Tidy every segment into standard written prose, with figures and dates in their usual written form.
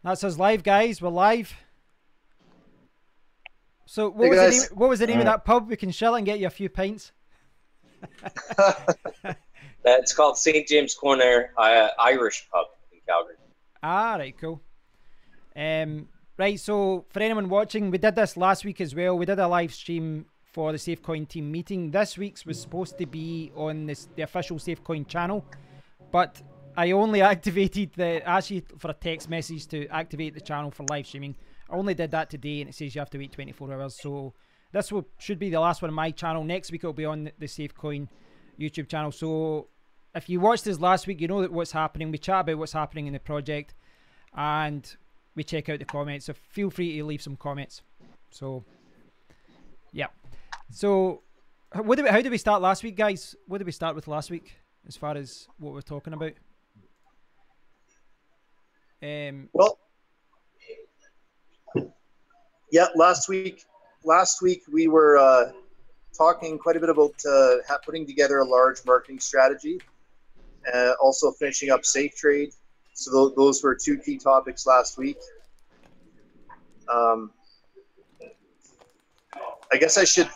That's us live, guys. We're live. So Hey guys. what was the name of that pub? We can shell it and get you a few pints. It's called St. James Corner Irish Pub in Calgary. Ah, right, cool. Right, so for anyone watching, we did this last week as well. We did a live stream for the SafeCoin team meeting. This week's was supposed to be on the official SafeCoin channel, but I only activated actually for a text message to activate the channel for live streaming. I only did that today, and it says you have to wait 24 hours. So this should be the last one on my channel. Next week it'll be on the SafeCoin YouTube channel. So if you watched this last week, you know what's happening. We chat about what's happening in the project, and we check out the comments. So feel free to leave some comments. So yeah. So how did we start last week, guys? What did we start with last week as far as what we're talking about? Well, yeah, last week we were talking quite a bit about putting together a large marketing strategy, also finishing up Safe Trade. So those were two key topics last week. I guess I should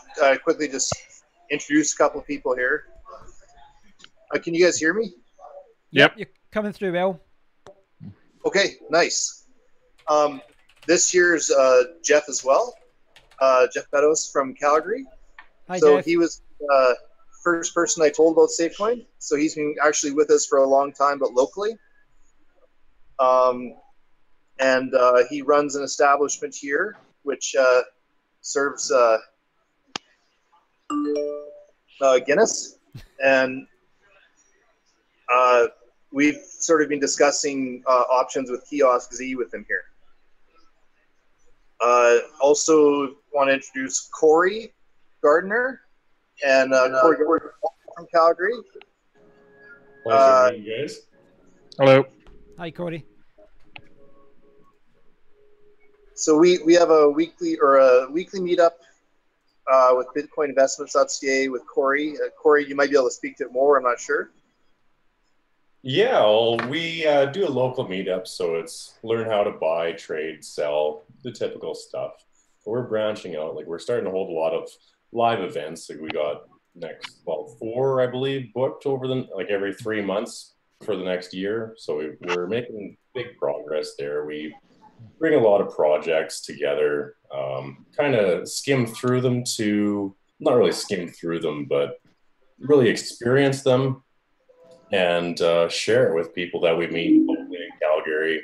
quickly just introduce a couple of people here. Can you guys hear me? Yep, you're coming through well. Okay, nice. This year's Jeff as well. Jeff Meadows from Calgary. Hi, so Jeff. He was the first person I told about SafeCoin. So he's been actually with us for a long time, but locally. And he runs an establishment here, which serves Guinness. And we've sort of been discussing options with Kiosk Z with him here. Also want to introduce Corey Gardner and Corey from Calgary. Pleasure to meet you guys. Hello. Hi, Corey. So we have a weekly meetup with BitcoinInvestments.ca with Corey. Corey, you might be able to speak to it more. I'm not sure. Yeah, well, we do a local meetup, so it's learn how to buy, trade, sell, the typical stuff. But we're branching out. Like, we're starting to hold a lot of live events. Like, we got four, I believe, booked over every 3 months for the next year. So we're making big progress there. We bring a lot of projects together, kind of skim through them not really skim through them, but really experience them and share it with people that we meet locally in Calgary,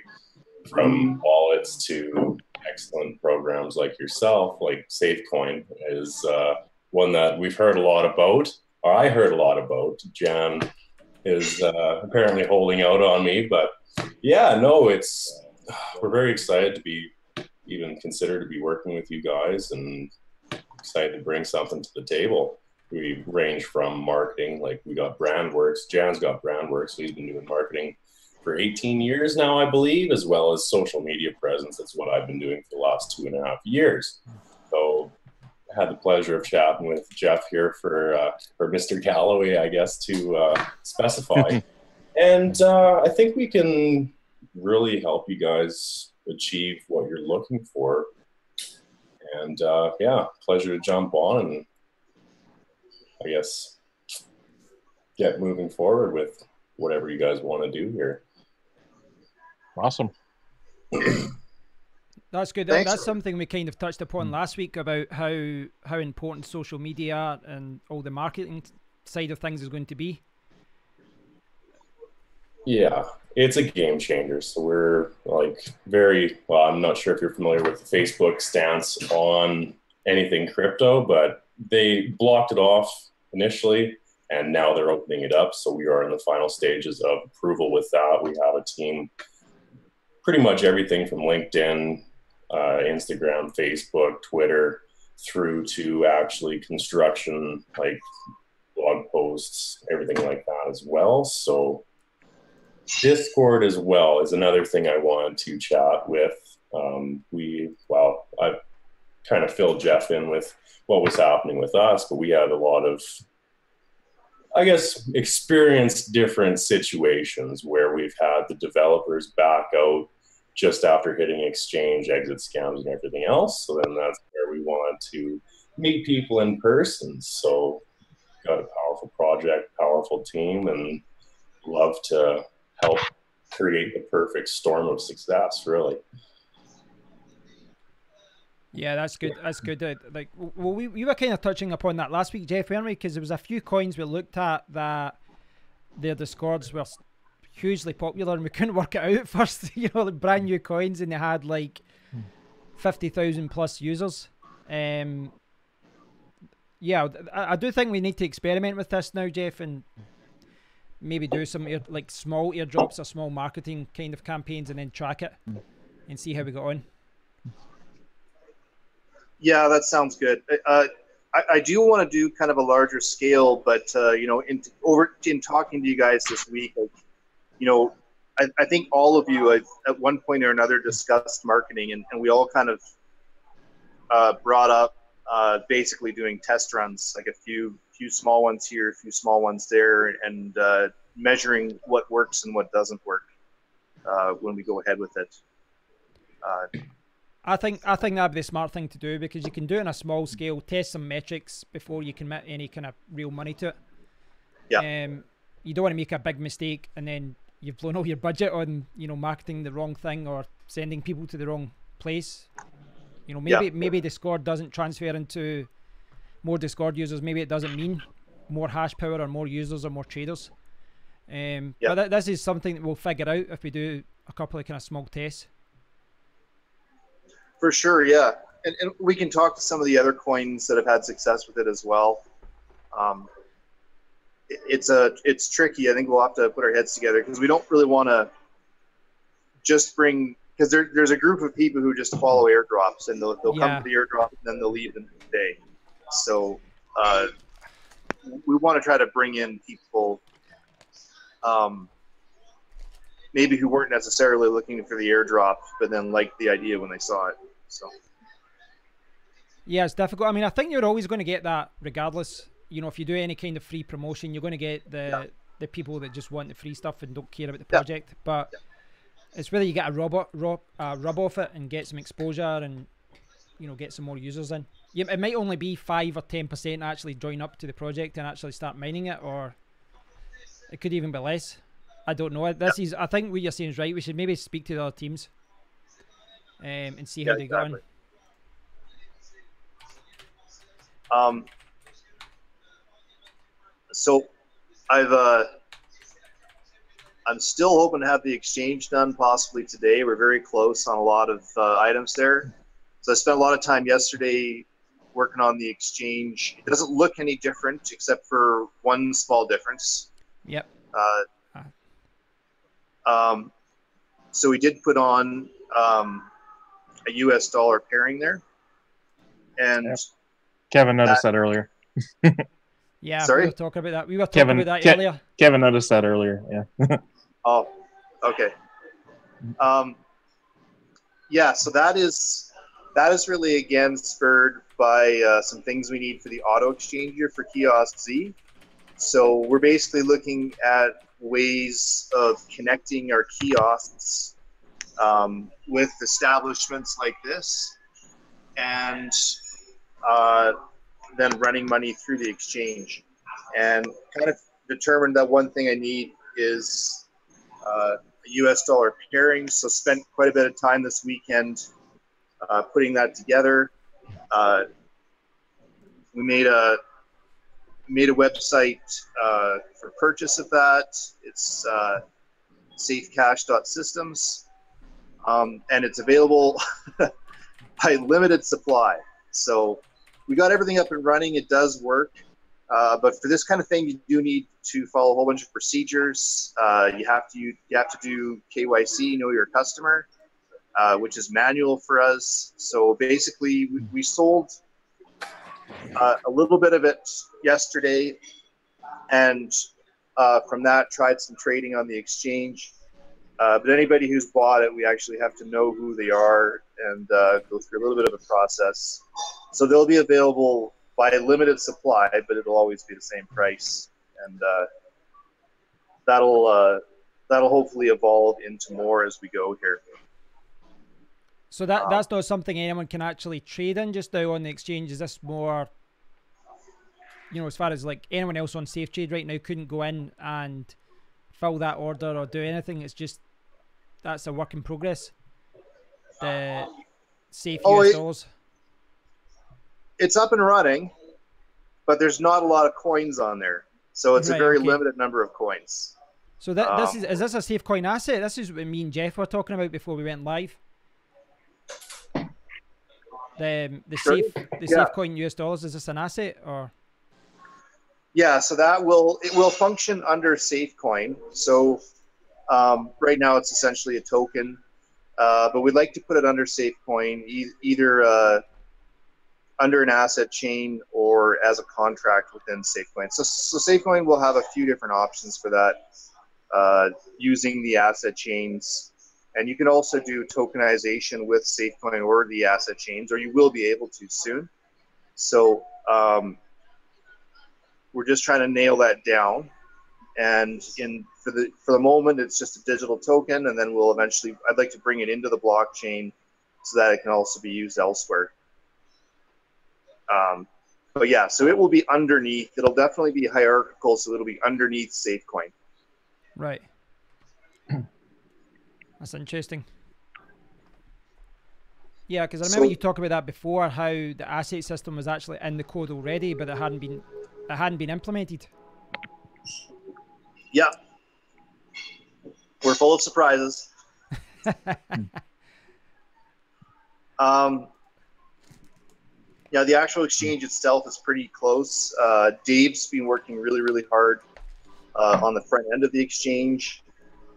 from wallets to excellent programs like yourself. Like SafeCoin is one that we've heard a lot about, or I heard a lot about. Jan is apparently holding out on me, but yeah, no, we're very excited to be even considered to be working with you guys, and excited to bring something to the table. We range from marketing, like we got BrandWorks. Jan's got BrandWorks, so he's been doing marketing for 18 years now, I believe, as well as social media presence. That's what I've been doing for the last 2.5 years. So I had the pleasure of chatting with Jeff here for Mr. Galloway, I guess, to specify. And I think we can really help you guys achieve what you're looking for. And yeah, pleasure to jump on and I guess get moving forward with whatever you guys want to do here. Awesome. That's good. Thanks. That's something we kind of touched upon last week about how important social media and all the marketing side of things is going to be. Yeah, it's a game changer. So we're I'm not sure if you're familiar with the Facebook stance on anything crypto, but they blocked it off initially, and now they're opening it up. So we are in the final stages of approval with that. We have a team, pretty much everything from LinkedIn, Instagram, Facebook, Twitter, through to actually construction, like blog posts, everything like that as well. So Discord as well is another thing I wanted to chat with. I kind of filled Jeff in with what was happening with us, but we had a lot of I guess, experienced different situations where we've had the developers back out just after hitting exchange, exit scams, and everything else. So then that's where we want to meet people in person. So got a powerful project, powerful team, and love to help create the perfect storm of success, really. Yeah, that's good. That's good. Like, well, we were kind of touching upon that last week, Jeff, weren't we? Because there was a few coins we looked at that their discords were hugely popular, and we couldn't work it out at first. You know, like brand new coins, and they had like 50,000 plus users. Yeah, I do think we need to experiment with this now, Jeff, and maybe do some like small airdrops or small marketing kind of campaigns, and then track it and see how we got on. Yeah, that sounds good. I do want to do kind of a larger scale, but you know, in talking to you guys this week, like, you know, I think all of you have, at one point or another, discussed marketing, and we all kind of brought up basically doing test runs, like a few small ones here, a few small ones there, and measuring what works and what doesn't work when we go ahead with it. I think that'd be the smart thing to do, because you can do it on a small scale, test some metrics before you commit any kind of real money to it. Yeah. You don't want to make a big mistake and then you've blown all your budget on, you know, marketing the wrong thing or sending people to the wrong place. You know, maybe Discord doesn't transfer into more Discord users. Maybe it doesn't mean more HashPower or more users or more traders. But this is something that we'll figure out if we do a couple of kind of small tests. For sure, yeah. And we can talk to some of the other coins that have had success with it as well. It's tricky. I think we'll have to put our heads together, because we don't really want to just bring, because there's a group of people who just follow airdrops, and they'll come to the airdrop and then they'll leave the next day. So we want to try to bring in people maybe who weren't necessarily looking for the airdrop, but then liked the idea when they saw it. So yeah, it's difficult. I mean, I think you're always going to get that regardless. You know, if you do any kind of free promotion, you're going to get the people that just want the free stuff and don't care about the project. But it's whether you get a rub off it and get some exposure and, you know, get some more users in. It might only be 5 or 10% actually join up to the project and actually start mining it, or it could even be less. I don't know. I think what you're saying is right. We should maybe speak to the other teams and see how they go on. So I'm still hoping to have the exchange done possibly today. We're very close on a lot of items there. So I spent a lot of time yesterday working on the exchange. It doesn't look any different except for one small difference. Yep. So we did put on a US dollar pairing there, and Kevin noticed that earlier. Yeah, sorry? we were talking about that. We were talking about that earlier. Kevin noticed that earlier. Yeah. Oh, okay. Yeah, so that is really again spurred by some things we need for the auto exchanger for Kiosk Z. So we're basically looking at ways of connecting our kiosks with establishments like this, and then running money through the exchange. And kind of determined that one thing I need is a US dollar pairing. So spent quite a bit of time this weekend putting that together. We made a website for purchase of that. It's safecash.systems, and it's available by limited supply. So we got everything up and running. It does work, but for this kind of thing, you do need to follow a whole bunch of procedures. You have to do KYC, know your customer, which is manual for us. So basically, we sold a little bit of it yesterday, and from that tried some trading on the exchange. But anybody who's bought it, we actually have to know who they are and go through a little bit of a process. So they'll be available by a limited supply, but it'll always be the same price. and that'll hopefully evolve into more as we go here. So that's not something anyone can actually trade in just now on the exchange. Is this more, as far as like anyone else on SafeTrade right now couldn't go in and fill that order or do anything? It's just that's a work in progress. The safe US dollars. It's up and running, but there's not a lot of coins on there, so it's a very limited number of coins. So this is this a SafeCoin asset? This is what me and Jeff were talking about before we went live. The SafeCoin US dollars, is this an asset or? Yeah, so it will function under SafeCoin. So right now it's essentially a token, but we'd like to put it under SafeCoin, either under an asset chain or as a contract within SafeCoin. So SafeCoin will have a few different options for that using the asset chains. And you can also do tokenization with SafeCoin or the asset chains, or you will be able to soon. So we're just trying to nail that down. And for the moment, it's just a digital token, and then we'll eventually, I'd like to bring it into the blockchain so that it can also be used elsewhere. But yeah, so it will be underneath. It'll definitely be hierarchical, so it'll be underneath SafeCoin. Right. That's interesting. Yeah, because I remember you talking about that before, how the asset system was actually in the code already, but it hadn't been implemented. Yeah. We're full of surprises. Yeah, the actual exchange itself is pretty close. Dave's been working really, really hard on the front end of the exchange.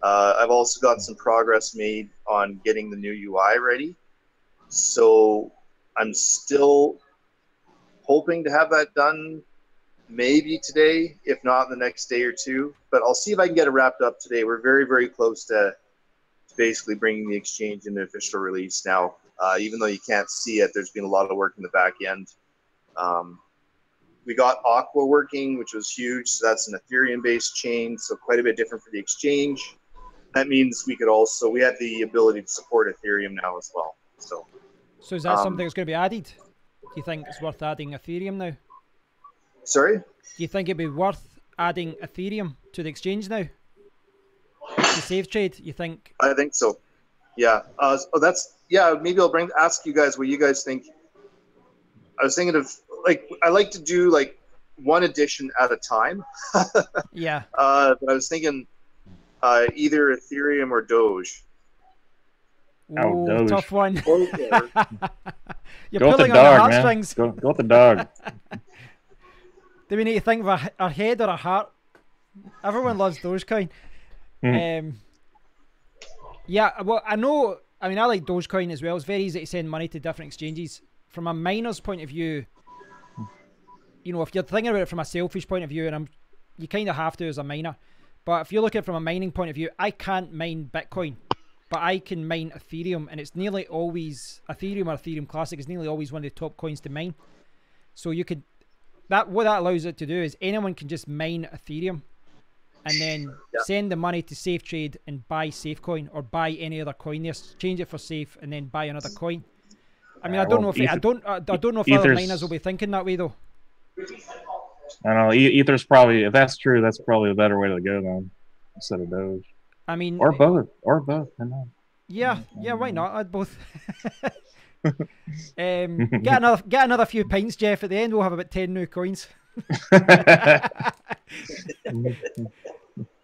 I've also got some progress made on getting the new UI ready. So I'm still hoping to have that done maybe today, if not the next day or two. But I'll see if I can get it wrapped up today. We're very, very close to basically bringing the exchange into official release now. Even though you can't see it, there's been a lot of work in the back end. We got Aqua working, which was huge. So that's an Ethereum-based chain, so quite a bit different for the exchange. That means we had the ability to support Ethereum now as well. So is that something that's going to be added? Do you think it's worth adding Ethereum now? Sorry? Do you think it'd be worth adding Ethereum to the exchange now? To SafeTrade, you think? I think so. Yeah. Maybe I'll ask you guys what you guys think. I was thinking of I like to do one edition at a time. Yeah. But I was thinking either Ethereum or Doge. Oh, Doge. tough one. You're go pulling with the on dog, the heartstrings. man. Go with the dog. Do we need to think of our head or a heart? Everyone loves Dogecoin. Yeah, well, I like Dogecoin as well. It's very easy to send money to different exchanges. From a miner's point of view, if you're thinking about it from a selfish point of view, and you kind of have to as a miner, but if you look at it from a mining point of view, I can't mine Bitcoin, but I can mine Ethereum, and it's nearly always Ethereum or Ethereum Classic is nearly always one of the top coins to mine. So what that allows it to do is anyone can just mine Ethereum and then send the money to SafeTrade and buy SafeCoin or buy any other coin there, change it for Safe, and then buy another coin. I mean, I don't know if other miners will be thinking that way though. I don't know. Ether's probably, if that's true, that's probably a better way to go then, instead of Doge. I mean, or both. I know. Yeah, why not? I'd both. Get another few pints, Jeff. At the end, we'll have about 10 new coins.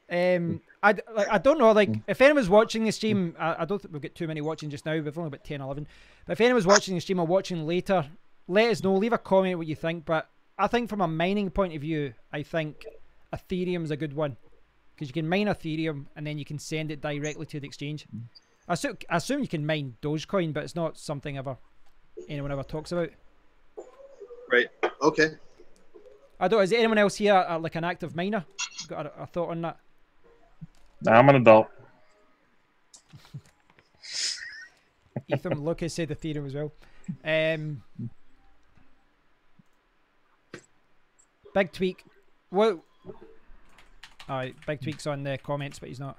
I don't know, if anyone's watching the stream, I don't think we've got too many watching just now, we've only about 10, 11, but if anyone's watching the stream or watching later, let us know, leave a comment what you think. But I think from a mining point of view, I think Ethereum's a good one, because you can mine Ethereum and then you can send it directly to the exchange. I assume you can mine Dogecoin, but it's not something anyone ever talks about. Right, okay. Is anyone else here an active miner? Got a thought on that? I'm an adult. Ethan Lucas said Ethereum as well. Big tweak. Well, Big Tweak's on the comments, but he's not.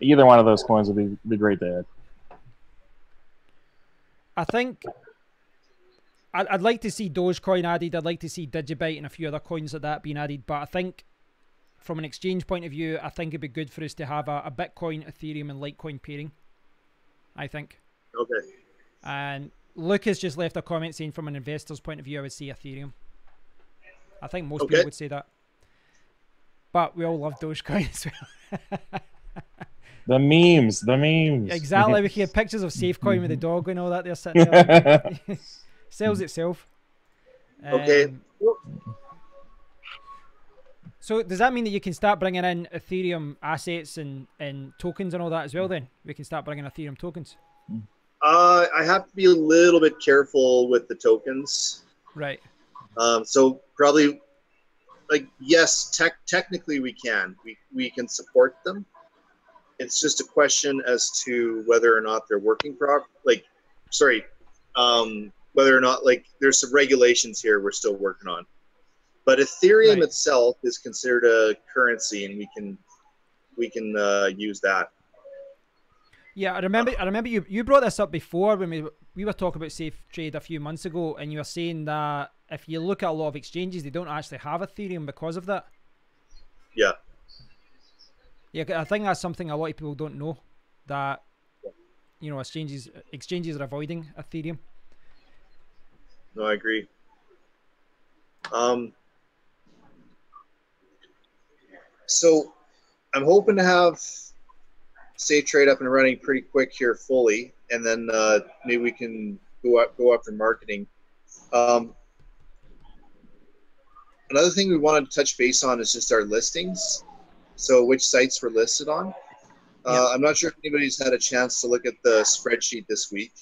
Either one of those coins would be great to add. I think I'd like to see Dogecoin added. I'd like to see Digibyte and a few other coins like that being added. But I think from an exchange point of view, I think it'd be good for us to have a Bitcoin, Ethereum, and Litecoin pairing. I think. Okay. And Lucas just left a comment saying from an investor's point of view, I would say Ethereum. I think most people would say that. But we all love Dogecoin as well. The memes. Exactly. We had pictures of SafeCoin with the dog and all that. They're sitting there. Sells itself. Okay. So does that mean that you can start bringing in Ethereum assets and tokens and all that as well then? We can start bringing Ethereum tokens? I have to be a little bit careful with the tokens. Right. So probably, like, yes, technically we can. We can support them. It's just a question as to whether or not they're working properly. Whether or not, like, there's some regulations here we're still working on. But Ethereum itself is considered a currency, and we can use that. Yeah, I remember you brought this up before when we were talking about Safe Trade a few months ago, and you were saying that if you look at a lot of exchanges, they don't actually have Ethereum because of that. Yeah. Yeah, I think that's something a lot of people don't know, that exchanges are avoiding Ethereum. No, I agree. So I'm hoping to have Safe Trade up and running pretty quick here fully, and then maybe we can go after marketing. Another thing we wanted to touch base on is just our listings. So which sites we're listed on. I'm not sure if anybody's had a chance to look at the spreadsheet this week.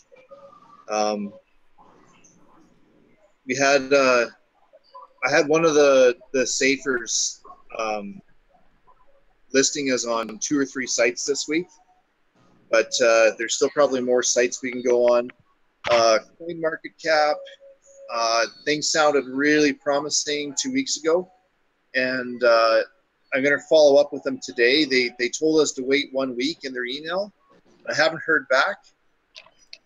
We had I had one of the Safers listing is on 2 or 3 sites this week, but there's still probably more sites we can go on. CoinMarketCap, things sounded really promising 2 weeks ago, and I'm going to follow up with them today. They told us to wait 1 week in their email. I haven't heard back,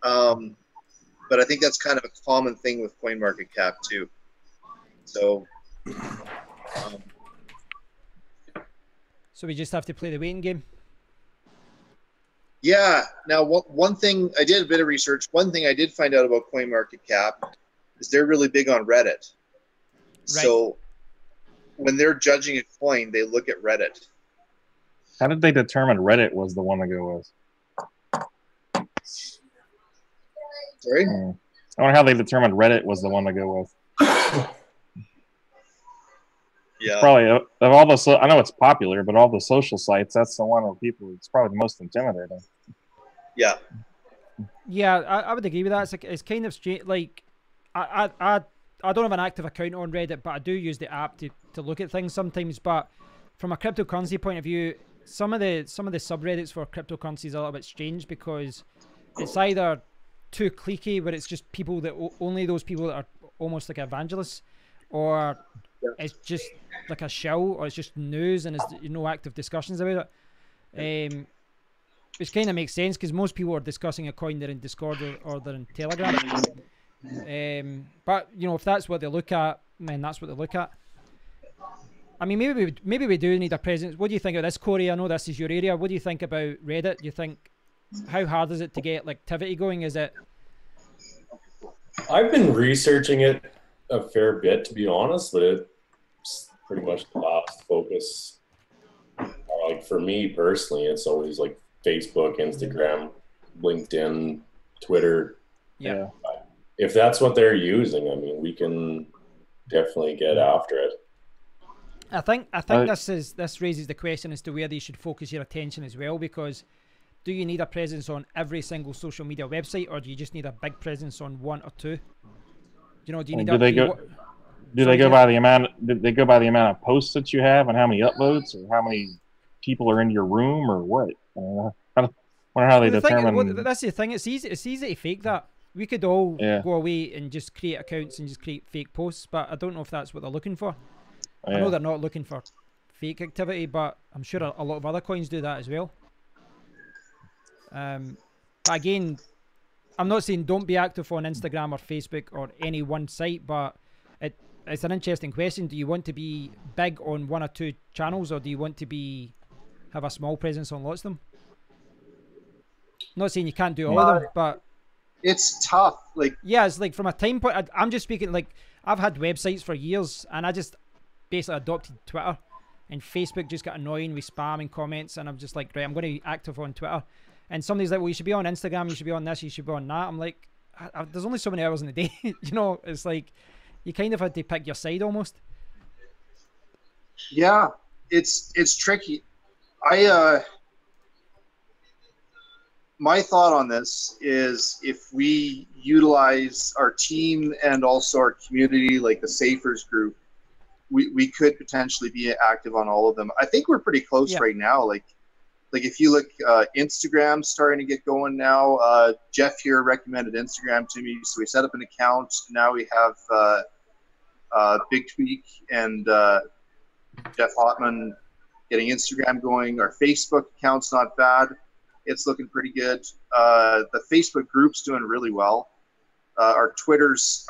but I think that's kind of a common thing with CoinMarketCap too. So. So we just have to play the waiting game? Yeah. Now, one thing, I did a bit of research. One thing I did find out about CoinMarketCap is they're really big on Reddit. Right. So when they're judging a coin, they look at Reddit. How did they determine Reddit was the one to go with? Sorry? I wonder how they determined Reddit was the one to go with. Yeah. Probably of all the, I know it's popular, but all the social sites, that's the one where people, it's probably the most intimidating. Yeah. Yeah, I would agree with that. It's kind of strange. Like, I don't have an active account on Reddit, but I do use the app to look at things sometimes. But from a cryptocurrency point of view, some of the subreddits for cryptocurrencies are a little bit strange because it's either too cliquey, where it's just people that only those people that are almost like evangelists, or it's just like a show, or it's just news and there's no active discussions about it. Which kind of makes sense because most people are discussing a coin, they're in Discord or they're in Telegram. But if that's what they look at, then that's what they look at. I mean, maybe we do need a presence. What do you think of this, Corey? I know this is your area. What do you think about Reddit? Do you think, how hard is it to get like activity going? Is it? I've been researching it a fair bit, to be honest, but it's pretty much the last focus. Like for me personally, it's always like Facebook, Instagram, LinkedIn, Twitter. Yeah. If that's what they're using, I mean, we can definitely get after it. I think this raises the question as to where they should focus your attention as well, because do you need a presence on every single social media website, or do you just need a big presence on 1 or 2? Do you need? Do they go by the amount? Did they go by the amount of posts that you have and how many uploads, or how many people are in your room, or what? I wonder how they determine. That's the thing. It's easy to fake that. we could all Yeah. go away and just create accounts and just create fake posts, but I don't know if that's what they're looking for. I Yeah. know they're not looking for fake activity, but I'm sure a lot of other coins do that as well. But again, I'm not saying don't be active on Instagram or Facebook or any one site, but it's an interesting question. Do you want to be big on one or two channels, or do you want to have a small presence on lots of them? Not saying you can't do all of them, but it's tough. Like, yeah, it's like from a time point, I'm just speaking, like, I've had websites for years and I just basically adopted Twitter, and Facebook just got annoying with spam and comments, and I'm just like, right, I'm going to be active on Twitter. And somebody's like, well, you should be on Instagram, you should be on this, you should be on that. I'm like, there's only so many hours in the day. You know, it's like you kind of had to pick your side almost. Yeah, it's tricky. My thought on this is, if we utilize our team and also our community, like the Safers group, we could potentially be active on all of them. I think we're pretty close right now. Like if you look, Instagram's starting to get going now. Jeff here recommended Instagram to me, so we set up an account. Now we have Big Tweak and Jeff Hotman getting Instagram going. Our Facebook account's not bad. It's looking pretty good. The Facebook group's doing really well. Our Twitter's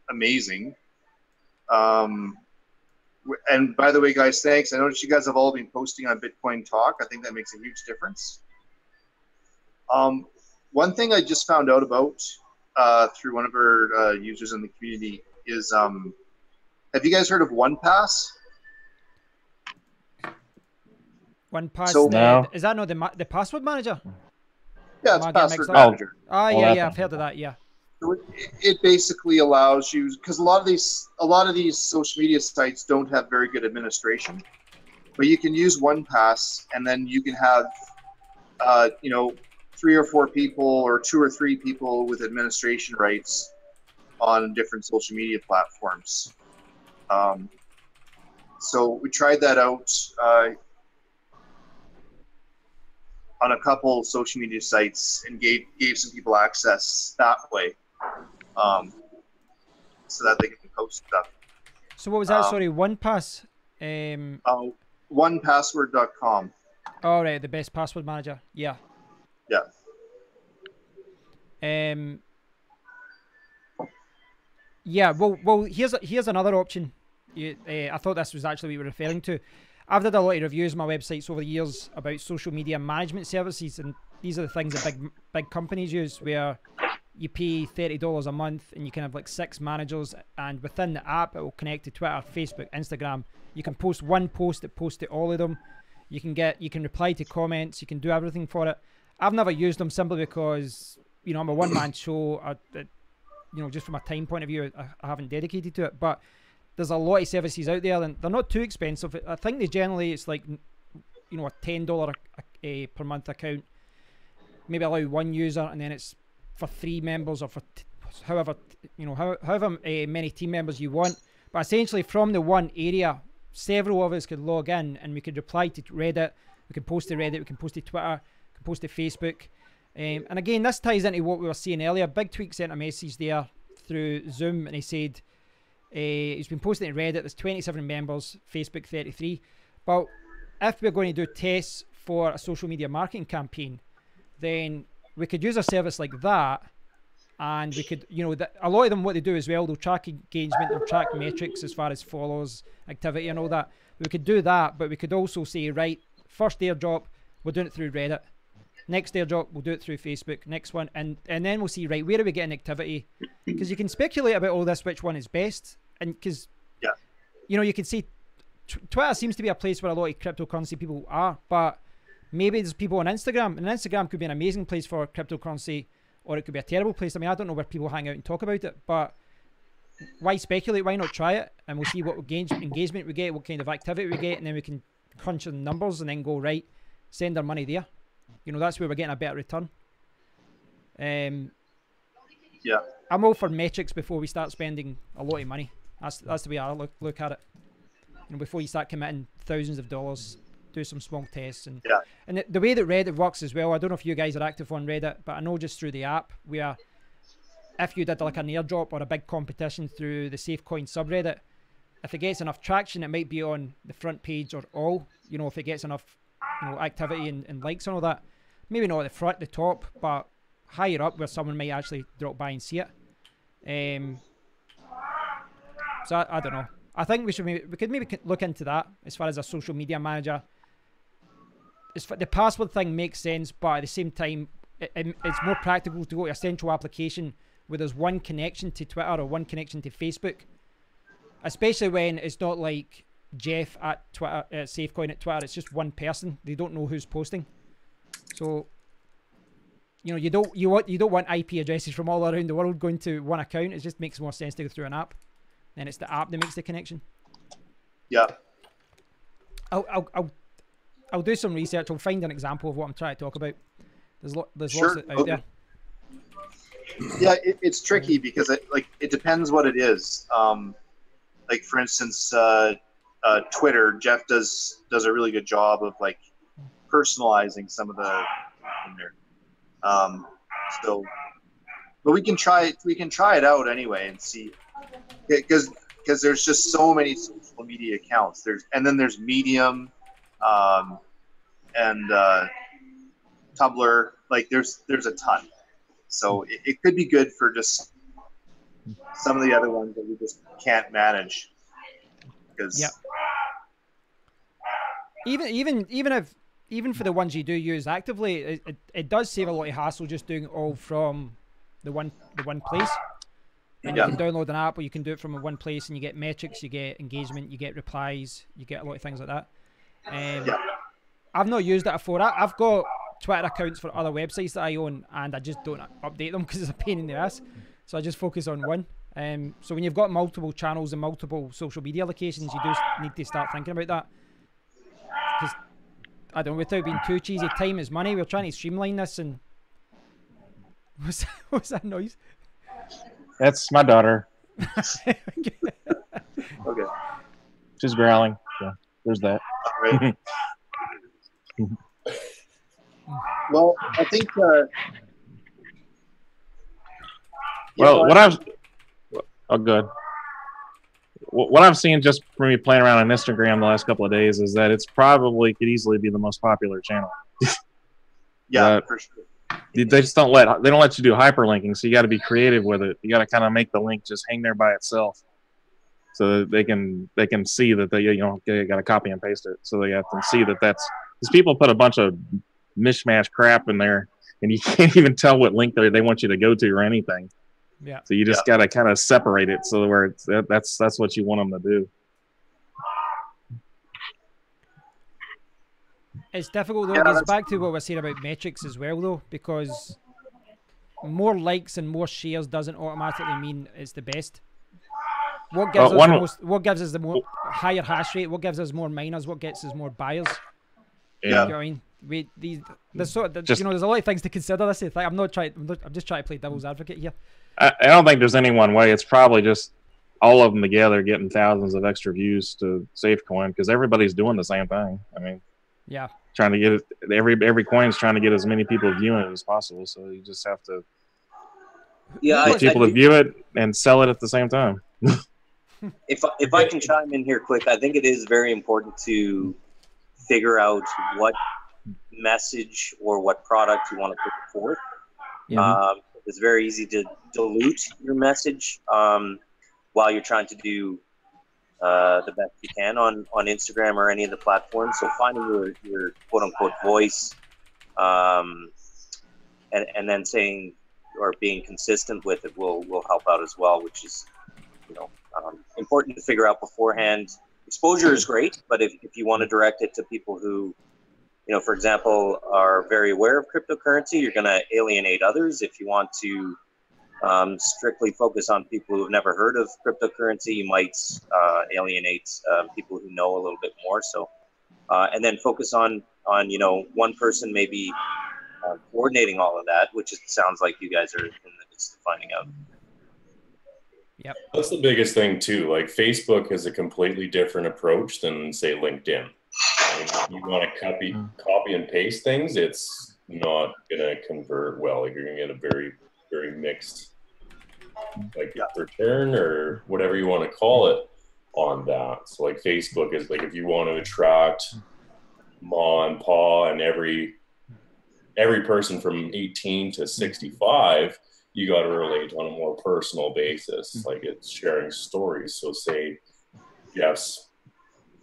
amazing. And by the way, guys, thanks. I noticed you guys have all been posting on Bitcoin Talk. I think that makes a huge difference. One thing I just found out about through one of our users in the community is, have you guys heard of OnePass? OnePass. So, no. Is that not the password manager? Yeah, it's Am I getting password mixed up? manager. Ah, Oh, yeah, that I've heard of that. Yeah. So it basically allows you, because a lot of these social media sites don't have very good administration, but you can use OnePass, and then you can have 3 or 4 people or 2 or 3 people with administration rights on different social media platforms. So we tried that out on a couple social media sites and gave some people access that way, so that they can post stuff. So what was that? Sorry, OnePass. OnePassword.com. All right, the best password manager. Yeah. Yeah. Yeah. Well. Here's another option. I thought this was actually what you were referring to. I've done a lot of reviews on my websites over the years about social media management services, and these are the things that big companies use, where you pay $30 a month and you can have like 6 managers, and within the app it will connect to Twitter, Facebook, Instagram. You can post one post that posts to all of them. You can reply to comments. You can do everything for it. I've never used them simply because I'm a one-man show. Just from a time point of view, I haven't dedicated to it, but there's a lot of services out there, and they're not too expensive. I think it's like, a $10 per month account. Maybe allow 1 user, and then it's for 3 members, or for however many team members you want. But essentially, from the one area, several of us could log in, and we could reply to Reddit. We can post to Reddit. We can post to Twitter. We can post to Facebook. And again, this ties into what we were saying earlier. Big Tweak sent a message there through Zoom, and he said, he's been posting to Reddit. There's 27 members, Facebook 33. But if we're going to do tests for a social media marketing campaign, then we could use a service like that, and we could, a lot of them, what they do as well, they'll track engagement, they'll track metrics as far as followers, activity, and all that. We could do that, but we could also say, right, first airdrop, we're doing it through Reddit. Next airdrop, we'll do it through Facebook. Next one, and then we'll see, right, where are we getting activity? Because you can speculate about all this, which one is best. And because, you can see Twitter seems to be a place where a lot of cryptocurrency people are, but maybe there's people on Instagram, and Instagram could be an amazing place for cryptocurrency, or it could be a terrible place. I mean, I don't know where people hang out and talk about it, but why speculate? Why not try it? And we'll see what engagement we get, what kind of activity we get, and then we can crunch the numbers and then go, right, send our money there. That's where we're getting a better return. Yeah. I'm all for metrics before we start spending a lot of money. That's the way I look at it. Before you start committing thousands of dollars, do some small tests. And the way that Reddit works as well, I don't know if you guys are active on Reddit, but I know just through the app, where if you did like an airdrop or a big competition through the SafeCoin subreddit, if it gets enough traction, it might be on the front page or all. You know, if it gets enough, you know, activity and likes and all that. Maybe not at the front, the top, but higher up where someone might actually drop by and see it. So I don't know. I think we could maybe look into that as far as a social media manager. The password thing makes sense, but at the same time, it's more practical to go to a central application where there's one connection to Twitter or one connection to Facebook, especially when it's not like Jeff at Twitter, SafeCoin at Twitter. It's just one person. They don't know who's posting. So, you know, you don't want IP addresses from all around the world going to one account. It just makes more sense to go through an app. Then it's the app that makes the connection. Yeah. I'll do some research. I'll find an example of what I'm trying to talk about. There's Sure. lots out there. Yeah, it's tricky because it depends what it is. Like for instance, Twitter, Jeff does a really good job of like personalizing some of the in there. So, but we can try it out anyway and see, because there's just so many social media accounts. And then there's Medium, and Tumblr. Like there's a ton. So it could be good for just some of the other ones that we just can't manage. Because yeah. Even for the ones you do use actively, it does save a lot of hassle just doing it all from the one place. And you can download an app, or you can do it from one place, and you get metrics, you get engagement, you get replies, you get a lot of things like that. I've not used it before. I've got Twitter accounts for other websites that I own, and I just don't update them because it's a pain in the ass. So I just focus on one. So when you've got multiple channels and multiple social media locations, you do need to start thinking about that. Because I don't know, without being too cheesy, time is money. We're trying to streamline this, and what's that noise? That's my daughter. okay. She's growling. So there's that. Right. Well, I think. Well, good. What I've seen just from me playing around on Instagram the last couple of days is that it's probably could easily be the most popular channel. Yeah, for sure. They just don't let you do hyperlinking, so you got to be creative with it. You got to kind of make the link just hang there by itself, so that they can see that they got to copy and paste it, so they have to see that that's because people put a bunch of mishmash crap in there, and you can't even tell what link they want you to go to or anything. Yeah. So you just got to kind of separate it so where that's what you want them to do. It's difficult though. It goes back to what we're saying about metrics as well, though, because more likes and more shares doesn't automatically mean it's the best. What gives us the more higher hash rate? What gives us more miners? What gets us more buyers? Yeah. You know what I mean? There's a lot of things to consider. I'm just trying to play devil's advocate here. I don't think there's any one way. It's probably just all of them together getting thousands of extra views to SafeCoin because everybody's doing the same thing. I mean, yeah, trying to get it. Every coin's trying to get as many people viewing it as possible. So you just have to get people to view it and sell it at the same time. If I can chime in here quick, I think it is very important to figure out what message or what product you want to put forth. Yeah. It's very easy to dilute your message while you're trying to do the best you can on Instagram or any of the platforms. So finding your quote-unquote voice and then saying or being consistent with it will help out as well, which is important to figure out beforehand. Exposure is great, but if you want to direct it to people who, for example, are very aware of cryptocurrency, you're going to alienate others. If you want to strictly focus on people who have never heard of cryptocurrency, you might alienate people who know a little bit more. So, and then focus on one person maybe coordinating all of that, which sounds like you guys are in the midst of finding out. Yep. That's the biggest thing too. Like Facebook has a completely different approach than say LinkedIn. If you want to copy and paste things, it's not going to convert well. You're going to get a very, very mixed like return or whatever you want to call it on that. So like Facebook is like if you want to attract ma and pa and every person from 18 to 65, you got to relate on a more personal basis. Like it's sharing stories. So say, yes,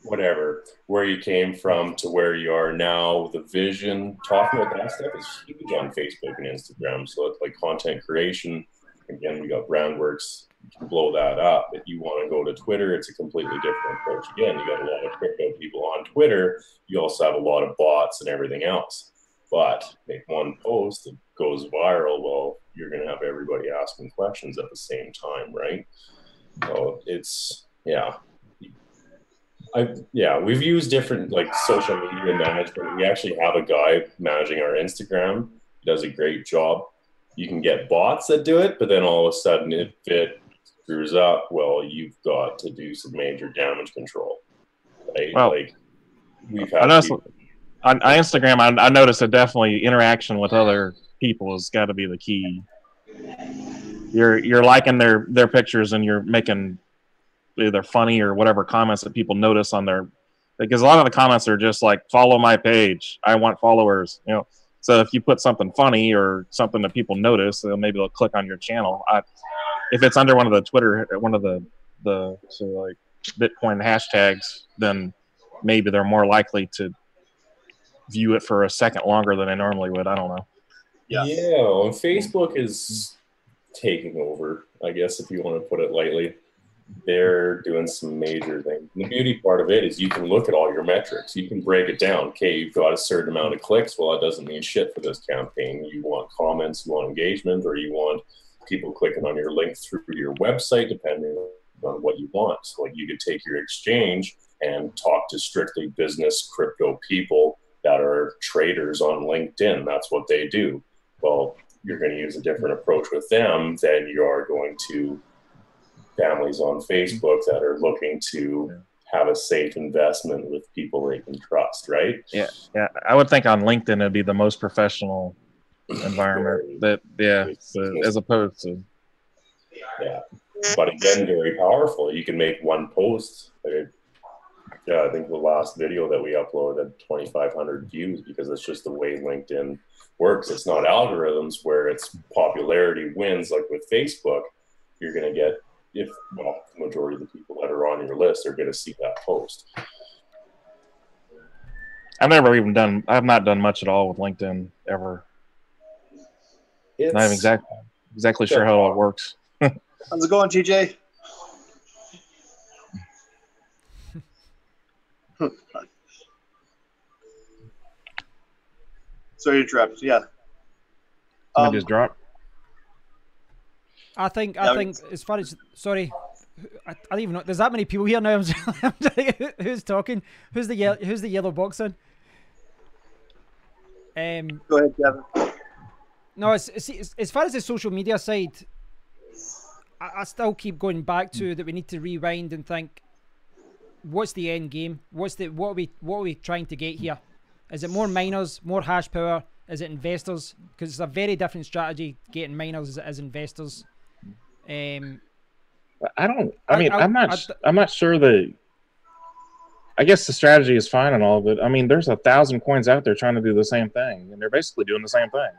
whatever, where you came from to where you are now, the vision, talking about that stuff is huge on Facebook and Instagram. So it's like content creation. Again, we got Brandworks. You can blow that up. If you want to go to Twitter, it's a completely different approach. Again, you got a lot of crypto people on Twitter. You also have a lot of bots and everything else. But make one post that goes viral, well, you're going to have everybody asking questions at the same time, right? So it's, we've used different like social media management. We actually have a guy managing our Instagram. He does a great job. You can get bots that do it, but then all of a sudden if it screws up, well, you've got to do some major damage control, right? Well, like we've had on Instagram, I noticed that definitely interaction with other people has got to be the key. You're liking their pictures and you're making either funny or whatever comments that people notice on their, because a lot of the comments are just like, follow my page, I want followers, you know. So if you put something funny or something that people notice, maybe they'll click on your channel. If it's under one of the Twitter, one of the so like Bitcoin hashtags, then maybe they're more likely to view it for a second longer than they normally would. I don't know. Yeah, and Facebook is taking over, I guess, if you want to put it lightly. They're doing some major things. And the beauty part of it is you can look at all your metrics. You can break it down. Okay, you've got a certain amount of clicks. Well, that doesn't mean shit for this campaign. You want comments, you want engagement, or you want people clicking on your link through your website, depending on what you want. So like you could take your exchange and talk to strictly business crypto people that are traders on LinkedIn. That's what they do. Well, you're going to use a different approach with them than you are going to families on Facebook that are looking to have a safe investment with people they can trust, right? Yeah. I would think on LinkedIn it'd be the most professional environment as opposed to. Yeah, but again, very powerful. You can make one post. I think the last video that we uploaded had 2,500 views because it's just the way LinkedIn works. It's not algorithms where its popularity wins like with Facebook. You're going to get, the majority of the people that are on your list are going to see that post. I've not done much at all with LinkedIn ever. Not even exactly sure how it all works. How's it going, TJ? Sorry to interrupt. Yeah. I just dropped. I think as far as I don't even know. There's that many people here now. Who's talking? Who's the yellow box on? Go ahead, Kevin. No, as far as the social media side, I still keep going back to that. We need to rewind and think, what's the end game? What are we trying to get here? Is it more miners, more hash power? Is it investors? Because it's a very different strategy getting miners as it is investors. I'm not sure that. I guess the strategy is fine and all, but I mean, there's 1,000 coins out there trying to do the same thing, and they're basically doing the same thing.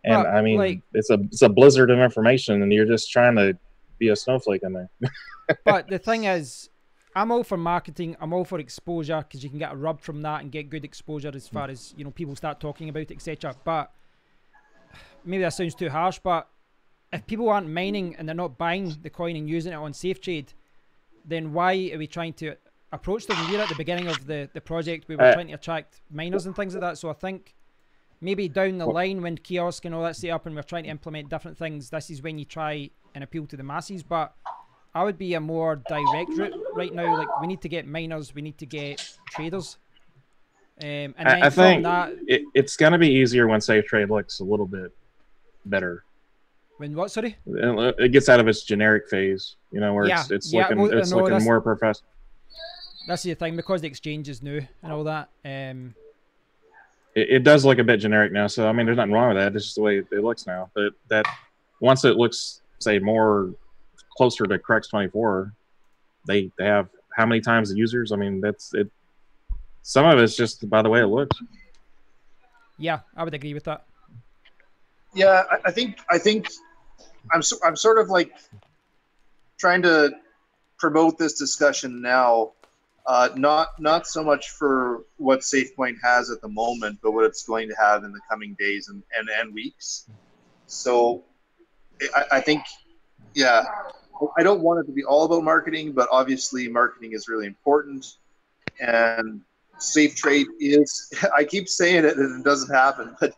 And I mean, like, it's a blizzard of information, and you're just trying to be a snowflake in there. But the thing is, I'm all for marketing. I'm all for exposure because you can get a rub from that and get good exposure as far as, you know, people start talking about it, etc. But maybe that sounds too harsh. But if people aren't mining and they're not buying the coin and using it on SafeTrade, then why are we trying to approach them? We're at the beginning of the project. We were trying to attract miners and things like that. So I think maybe down the line when kiosk and all that set up and we're trying to implement different things, this is when you try and appeal to the masses. But I would be a more direct route right now. Like, we need to get miners, we need to get traders. And then I think that, it's going to be easier when SafeTrade looks a little bit better. When what, sorry? It gets out of its generic phase, you know, where it's looking more professional. That's the thing, because the exchange is new and all that. It does look a bit generic now, so I mean, there's nothing wrong with that. It's just the way it looks now. But that once it looks say more closer to Crex 24, they have how many times the users? I mean, that's it. Some of it's just by the way it looks. Yeah, I would agree with that. Yeah, I think I'm sort of like trying to promote this discussion now, not so much for what SafeCoin has at the moment, but what it's going to have in the coming days and weeks. So I think, yeah, I don't want it to be all about marketing, but obviously marketing is really important. And Safe Trade is, I keep saying it and it doesn't happen, but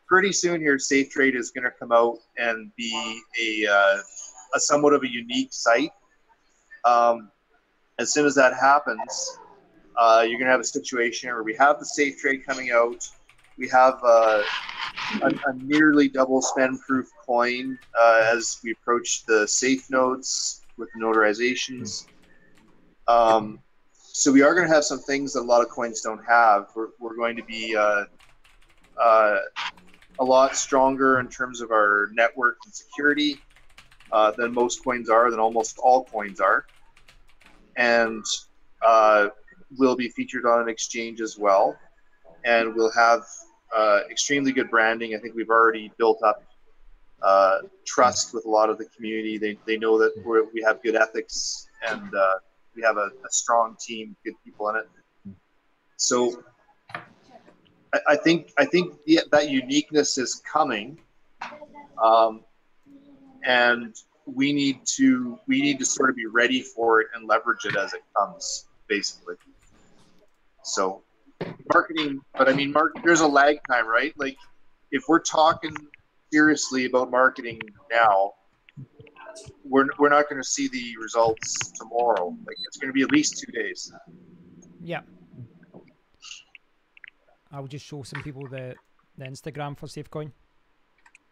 pretty soon here, Safe Trade is going to come out and be a somewhat of a unique site. As soon as that happens, you're going to have a situation where we have the Safe Trade coming out. We have a nearly double spend-proof coin as we approach the safe nodes with the notarizations. So we are going to have some things that a lot of coins don't have. We're going to be a lot stronger in terms of our network and security than most coins are, than almost all coins are. And will be featured on an exchange as well. And we'll have extremely good branding. I think we've already built up trust with a lot of the community. They know that we have good ethics and we have a strong team, good people in it. So I think that uniqueness is coming, and we need to sort of be ready for it and leverage it as it comes, basically. So marketing, but I mean, there's a lag time, right? Like if we're talking seriously about marketing now, we're not going to see the results tomorrow. Like it's going to be at least 2 days. Yeah. I'll just show some people the Instagram for SafeCoin.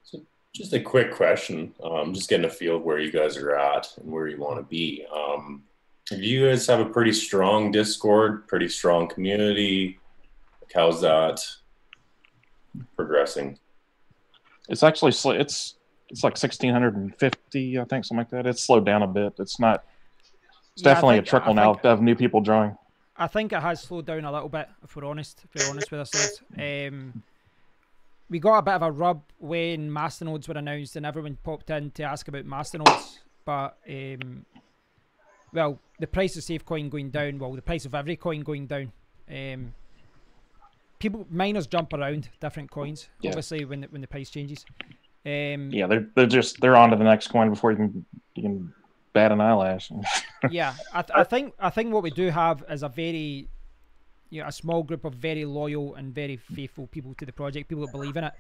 So just a quick question. Just getting a feel of where you guys are at and where you want to be. Do you guys have a pretty strong Discord, pretty strong community? Like how's that progressing? It's actually it's like 1,650, I think, something like that. It's slowed down a bit. It's not. It's definitely a trickle now of new people joining. I think it has slowed down a little bit, if we're honest with ourselves. We got a bit of a rub when masternodes were announced and everyone popped in to ask about masternodes. But, well, the price of SafeCoin going down, well, the price of every coin going down. Miners jump around different coins, obviously, when the price changes. Yeah, they're on to the next coin before you can bat an eyelash. Yeah, I think what we do have is a very, a small group of very loyal and very faithful people to the project, people that believe in it,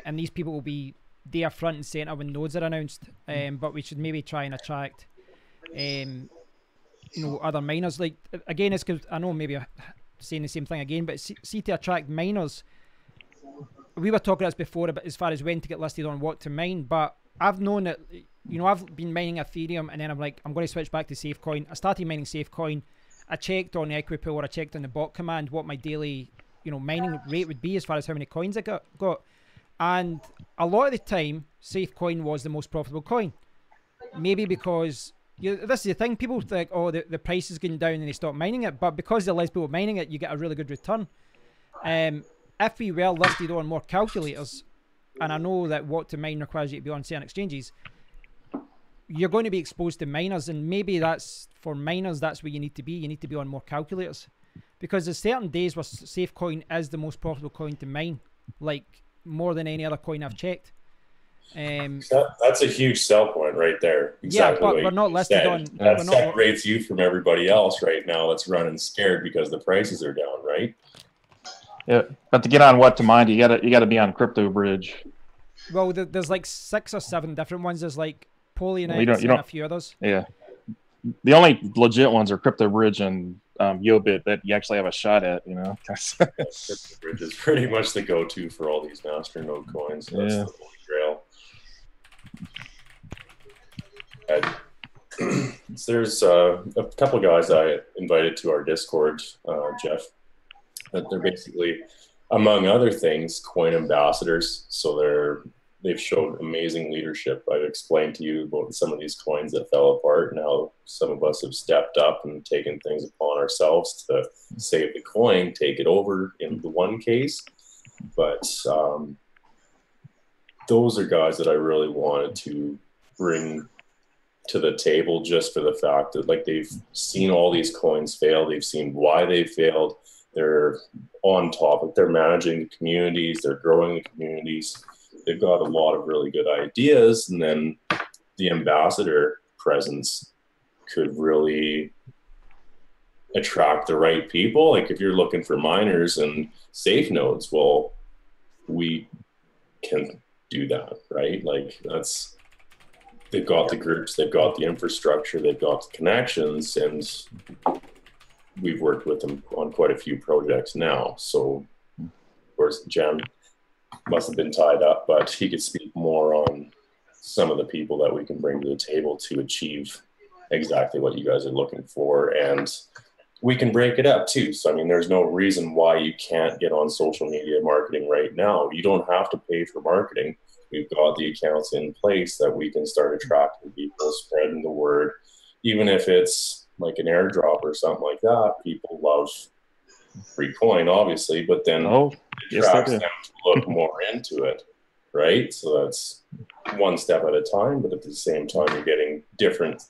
and these people will be there front and center when nodes are announced. But we should maybe try and attract, other miners. Like again, it's because I know maybe I'm saying the same thing again, but see to attract miners. We were talking about this before, about as far as when to get listed on what to mine, but I've known that, I've been mining Ethereum and then I'm like, I'm going to switch back to SafeCoin. I started mining SafeCoin. I checked on the Equipool, or I checked on the bot command what my daily, mining rate would be as far as how many coins I got. And a lot of the time, SafeCoin was the most profitable coin. Maybe because, this is the thing, people think, oh, the price is going down and they stop mining it, but because there are less people mining it, you get a really good return. If we were listed on more calculators, and I know that what to mine requires you to be on certain exchanges, you're going to be exposed to miners, and maybe that's for miners, that's where you need to be. You need to be on more calculators, because there's certain days where SafeCoin is the most profitable coin to mine, like more than any other coin I've checked. That's a huge sell point right there. Exactly. Yeah, but we're not listed on. That separates you from everybody else right now that's running scared because the prices are down, right? Yeah, but to get on what to mine, you gotta be on Crypto Bridge. Well, there's like 6 or 7 different ones. There's like Polyanites and a few others. Yeah, the only legit ones are Crypto Bridge and Yobit that you actually have a shot at. Crypto Bridge is pretty much the go-to for all these masternode coins. That's the holy grail. There's a couple guys I invited to our Discord, Jeff. That they're basically, among other things, coin ambassadors. So they're they've showed amazing leadership. I've explained to you about some of these coins that fell apart and how some of us have stepped up and taken things upon ourselves to save the coin, take it over in the one case. But those are guys that I really wanted to bring to the table, just for the fact that, like, they've seen all these coins fail. They've seen why they failed. They're on top of, they're managing the communities. They're growing the communities. They've got a lot of really good ideas. And then the ambassador presence could really attract the right people. Like, if you're looking for miners and safe nodes, well, we can do that, right? Like, that's, they've got the groups, they've got the infrastructure, they've got the connections, and we've worked with them on quite a few projects now. So, of course, Jen must have been tied up, but he could speak more on some of the people that we can bring to the table to achieve exactly what you guys are looking for. And we can break it up too. So, I mean, there's no reason why you can't get on social media marketing right now. You don't have to pay for marketing. We've got the accounts in place that we can start attracting people, spreading the word. Even if it's like an airdrop or something like that, people love free coin, obviously, but then it attracts them to look more into it, right? So that's one step at a time, but at the same time, you're getting different,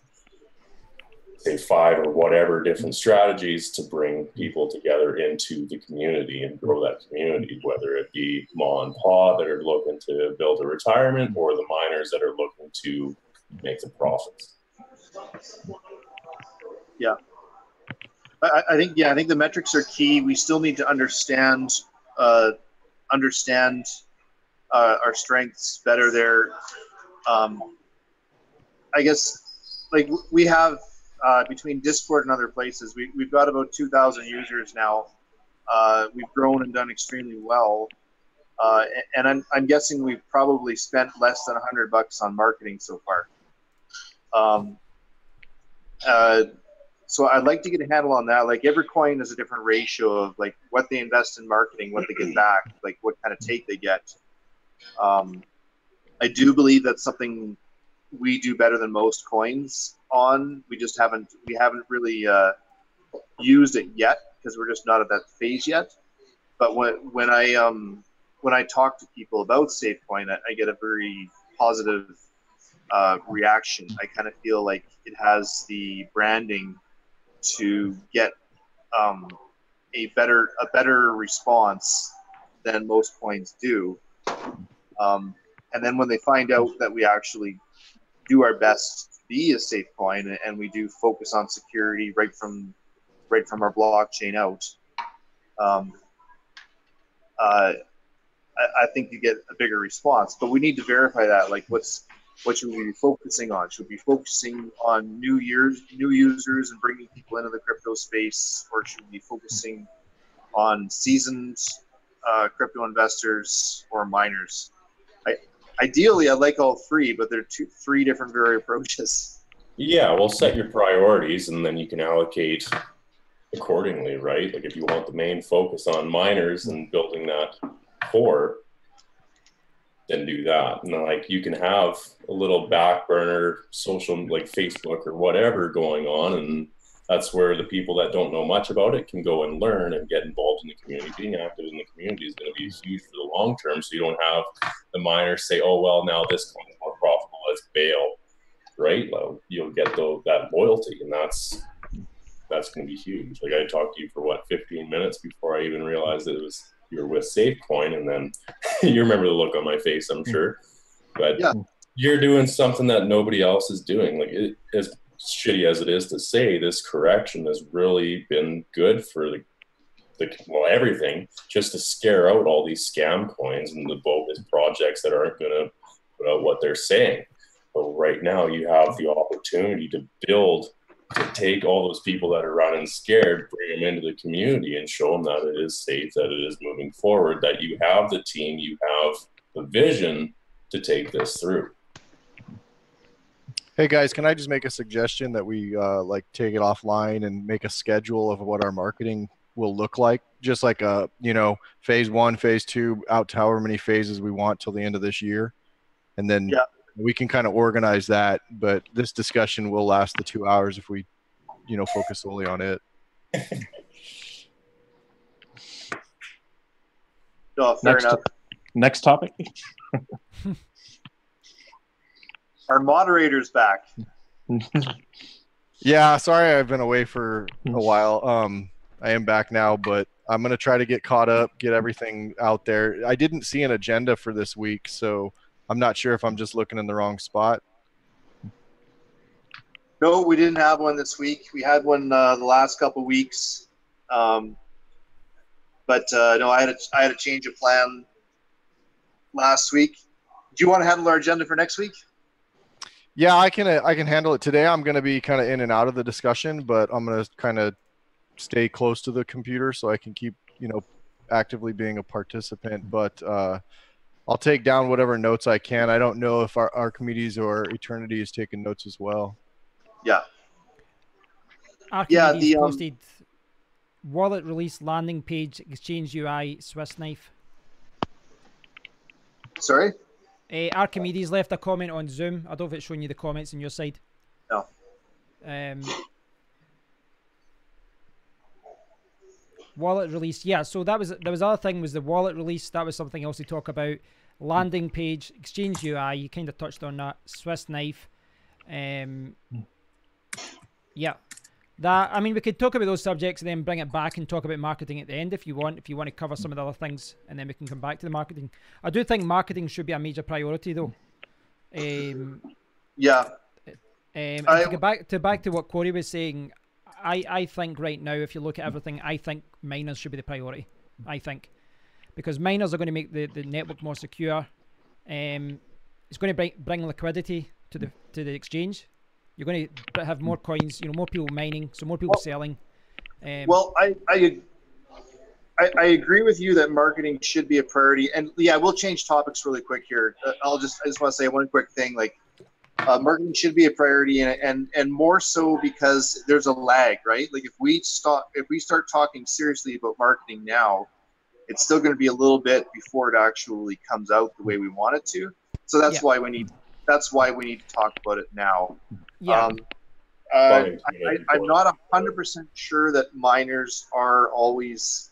say 5 or whatever different strategies to bring people together into the community and grow that community, whether it be ma and pa that are looking to build a retirement or the miners that are looking to make the profits. Yeah. I think the metrics are key. We still need to understand our strengths better there. I guess, like, we have between Discord and other places, we've got about 2,000 users now. We've grown and done extremely well, and I'm guessing we've probably spent less than $100 on marketing so far. So I'd like to get a handle on that. Like, every coin is a different ratio of, like, what they invest in marketing, what they get back, like what kind of take they get. I do believe that's something we do better than most coins on. We haven't really used it yet because we're just not at that phase yet. But when I talk to people about SafeCoin, I get a very positive reaction. I kind of feel like it has the branding to get a better response than most coins do. And then when they find out that we actually do our best to be a safe coin and we do focus on security right from our blockchain out, I think you get a bigger response. But we need to verify that. Like, what should we be focusing on? Should we be focusing on new users and bringing people into the crypto space, or should we be focusing on seasoned crypto investors or miners? Ideally, I like all three, but they're three different very approaches. Yeah, well, set your priorities, and then you can allocate accordingly, right? Like, if you want the main focus on miners and building that core, then do that. And, like, you can have a little back burner social, like Facebook or whatever, going on, and that's where the people that don't know much about it can go and learn and get involved in the community. Being active in the community is going to be huge for the long term, so you don't have the miners say, oh, well, now this coin is more profitable, let's bail, right? Well, you'll get that loyalty, and that's going to be huge. Like, I talked to you for 15 minutes before I even realized that you were with SafeCoin, and then you remember the look on my face, I'm sure. But yeah, you're doing something that nobody else is doing. Like, as shitty as it is to say, this correction has really been good for everything, just to scare out all these scam coins and the bogus projects that aren't going to put out what they're saying. But right now, you have the opportunity to take all those people that are running scared, bring them into the community and show them that it is safe, that it is moving forward, that you have the team, you have the vision to take this through. Hey guys, can I just make a suggestion that we take it offline and make a schedule of what our marketing will look like? Just like phase 1, phase 2, out to however many phases we want till the end of this year. and then we can kind of organize that. But this discussion will last the 2 hours if we, focus solely on it. No, fair enough. Next topic. Our moderator's back. Yeah, sorry I've been away for a while. I am back now, but I'm going to try to get caught up, get everything out there. I didn't see an agenda for this week, so I'm not sure if I'm just looking in the wrong spot. No, we didn't have one this week. We had one the last couple weeks. But no, I had a change of plan last week. Do you want to handle our agenda for next week? Yeah, I can handle it today. I'm going to be kind of in and out of the discussion, but I'm going to kind of stay close to the computer so I can keep, actively being a participant. But I'll take down whatever notes I can. I don't know if our committees or Eternity is taking notes as well. Yeah. Archimedes posted wallet release landing page, exchange UI, Swiss knife. Sorry? Archimedes left a comment on Zoom. I don't know if it's showing you the comments on your side. No. Wallet release. Yeah, so there was other thing was the wallet release. That was something else to talk about. Landing page, exchange UI. You kind of touched on that. Swiss knife. Yeah. That, I mean, we could talk about those subjects and then bring it back and talk about marketing at the end if you want to cover some of the other things, and then we can come back to the marketing. I do think marketing should be a major priority, though. Yeah. To go back to what Corey was saying, I think right now, if you look at everything, I think miners should be the priority. I think. Because miners are going to make the network more secure. It's going to bring liquidity to the exchange. You're going to have more coins, more people mining, so more people selling. Well, I agree with you that marketing should be a priority, and yeah, we'll change topics really quick here. I just want to say one quick thing, like marketing should be a priority, and more so because there's a lag, right? Like if we start talking seriously about marketing now, it's still going to be a little bit before it actually comes out the way we want it to. So that's why we need to talk about it now. Yeah. I'm not 100% sure that miners are always.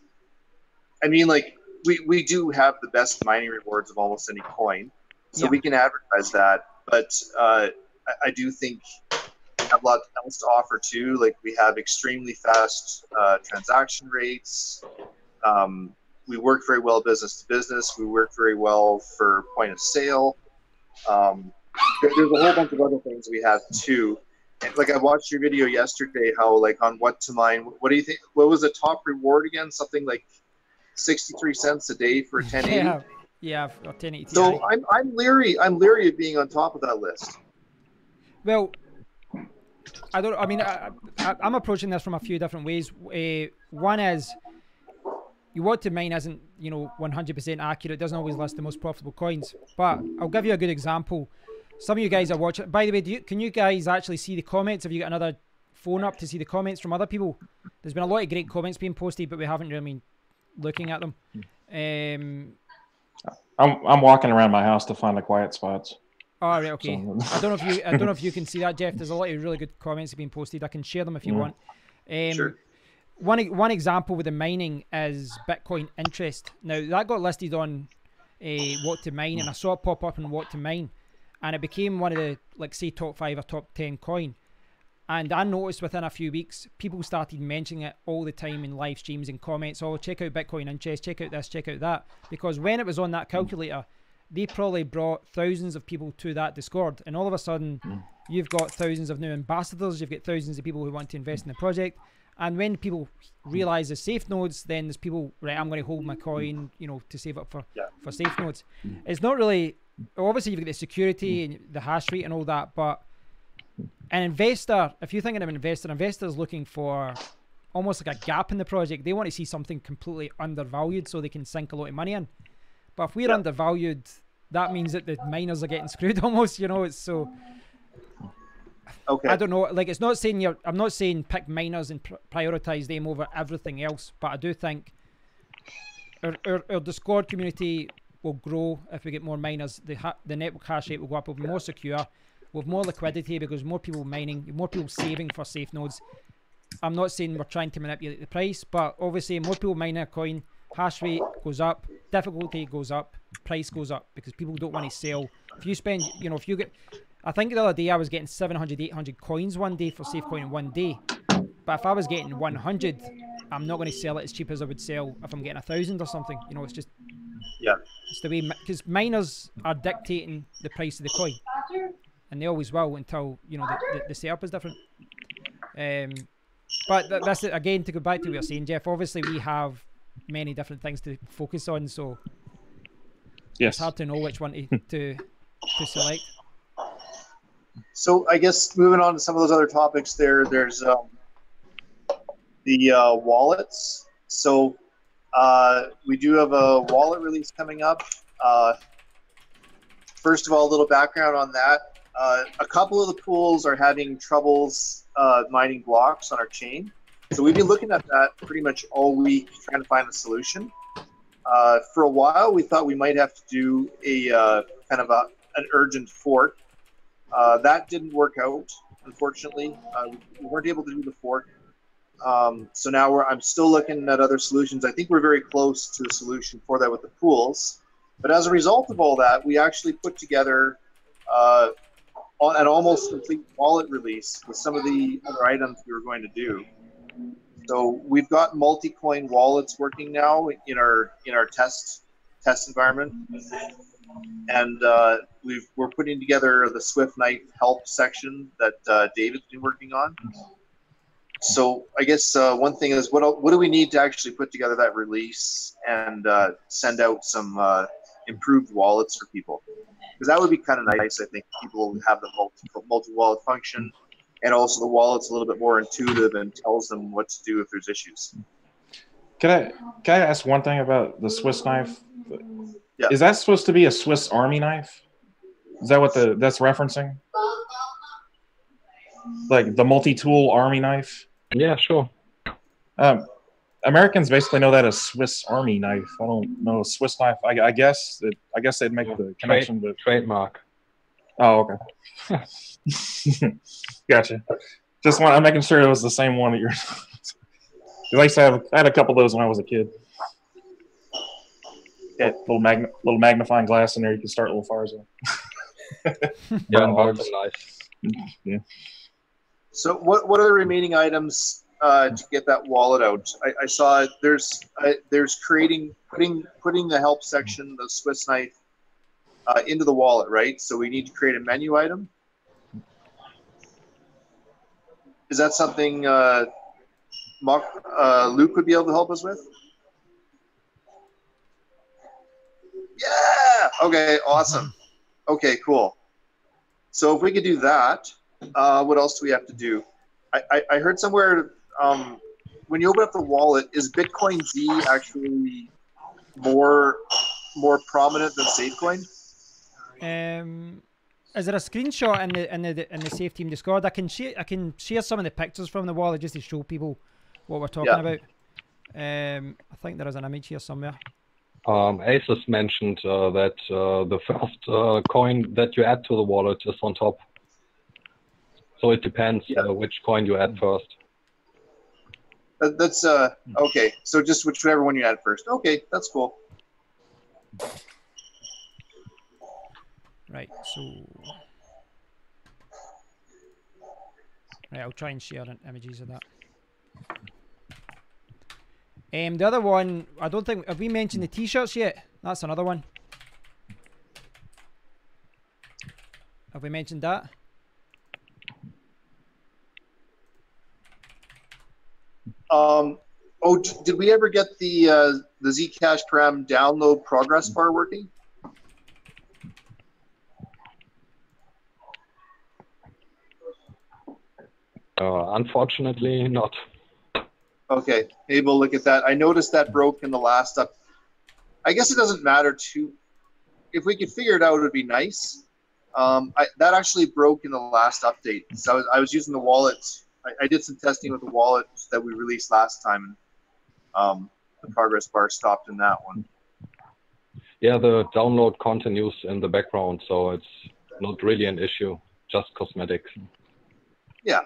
I mean, like we do have the best mining rewards of almost any coin, so we can advertise that. But I do think we have a lot else to offer too. Like we have extremely fast transaction rates. We work very well business to business. We work very well for point of sale. There's a whole bunch of other things we have too. And like I watched your video yesterday, how like on what to mine. What do you think? What was the top reward again? Something like 63 cents a day for a 1080. Yeah, or 1080. So I'm leery of being on top of that list. Well, I'm approaching this from a few different ways. One is you want to mine isn't 100% accurate. It doesn't always list the most profitable coins. But I'll give you a good example. Some of you guys are watching. By the way, can you guys actually see the comments? Have you got another phone up to see the comments from other people? There's been a lot of great comments being posted, but we haven't really been looking at them. I'm walking around my house to find the quiet spots. All right, okay. I don't know if you can see that, Jeff. There's a lot of really good comments being posted. I can share them if you want. Sure. One example with the mining is Bitcoin interest. Now that got listed on what to mine, and I saw it pop up on what to mine, and it became one of the say top 5 or top 10 coin. And I noticed within a few weeks, people started mentioning it all the time in live streams and comments. Oh, check out Bitcoin interest, check out this, check out that. Because when it was on that calculator, they probably brought thousands of people to that Discord, and all of a sudden, you've got thousands of new ambassadors. You've got thousands of people who want to invest in the project. And when people realize the safe nodes, then there's people, right, I'm going to hold my coin, to save up for safe nodes. It's not really, obviously you've got the security and the hash rate and all that, but an investor, if you're thinking of an investor is looking for almost like a gap in the project. They want to see something completely undervalued so they can sink a lot of money in. But if we're undervalued, that means that the miners are getting screwed almost, it's so... Okay. I don't know. Like, it's not saying I'm not saying pick miners and prioritize them over everything else, but I do think our Discord community will grow if we get more miners. The network hash rate will go up. It'll be more secure. We'll have more liquidity because more people mining, more people saving for safe nodes. I'm not saying we're trying to manipulate the price, but obviously more people mining a coin, hash rate goes up, difficulty goes up, price goes up because people don't want to sell. If you spend, you know, if you get, I think the other day I was getting 700, 800 coins one day for SafeCoin in one day. But if I was getting 100, I'm not going to sell it as cheap as I would sell if I'm getting 1,000 or something. You know, it's just, Yeah. it's the way, because miners are dictating the price of the coin. And they always will until, you know, the setup is different. But that's it. Again, to go back to what you're saying, Jeff, obviously we have many different things to focus on, so Yes. it's hard to know which one to select. So I guess moving on to some of those other topics there's the wallets. So we do have a wallet release coming up. First of all, a little background on that. A couple of the pools are having troubles mining blocks on our chain. So we've been looking at that pretty much all week, trying to find a solution. For a while, we thought we might have to do a kind of an urgent fork. That didn't work out, unfortunately. We weren't able to do the fork. So now I'm still looking at other solutions. I think we're very close to a solution for that with the pools. But as a result of all that, we actually put together an almost complete wallet release with some of the other items we were going to do. So we've got multi-coin wallets working now in our test environment, and we're putting together the Swift Knife help section that David's been working on. So I guess one thing is what do we need to actually put together that release and send out some improved wallets for people? Because that would be kind of nice. I think people will have the multi-wallet function, and also the wallet's a little bit more intuitive and tells them what to do if there's issues. Can I ask one thing about the Swiss knife? Yeah. Is that supposed to be a Swiss Army knife? Is that what that's referencing? Like the multi-tool army knife? Yeah, sure. Americans basically know that as Swiss Army knife. I don't know Swiss knife. I guess they'd make the connection with trademark. Oh, okay. Gotcha. I'm making sure it was the same one that you're. I had a couple of those when I was a kid. Yeah, little magnifying glass in there. You can start little fires with. Yeah, awesome, nice. Yeah. So what are the remaining items to get that wallet out? I saw there's putting the help section, the Swiss knife, into the wallet, right? So we need to create a menu item. Is that something Luke would be able to help us with? Yeah. Okay. Awesome. Okay. Cool. So if we could do that, what else do we have to do? I heard somewhere when you open up the wallet, is Bitcoin Z actually more prominent than SafeCoin? Is there a screenshot in the Safe Team Discord? I can share some of the pictures from the wallet just to show people what we're talking about. I think there is an image here somewhere. Asus mentioned that the first coin that you add to the wallet is on top. So it depends which coin you add first. That's okay. So just whichever one you add first. Okay, that's cool. Right. So, right, I'll try and share images of that. The other one, I don't think have we mentioned the T-shirts yet? That's another one. Have we mentioned that? Did we ever get the Zcash param download progress bar working? Unfortunately, not. Okay, maybe we'll look at that. I noticed that broke in the last up. I guess it doesn't matter too. If we could figure it out, it would be nice. That actually broke in the last update. So I was using the wallet. I did some testing with the wallet that we released last time, and the progress bar stopped in that one. Yeah, the download continues in the background, so it's not really an issue, just cosmetic. Yeah.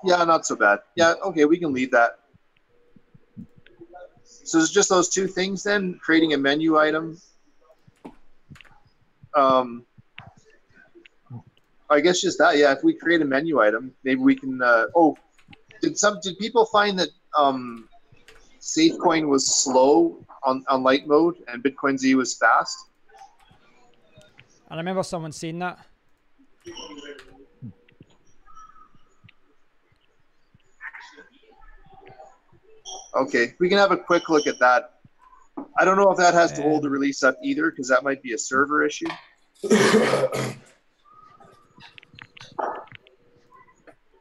Yeah, not so bad. Yeah, okay, we can leave that. So it's just those two things then, creating a menu item. I guess just that, yeah, if we create a menu item, maybe we can, did people find that SafeCoin was slow on light mode and Bitcoin Z was fast? I remember someone saying that. Okay, we can have a quick look at that. I don't know if that has to hold the release up either, because that might be a server issue.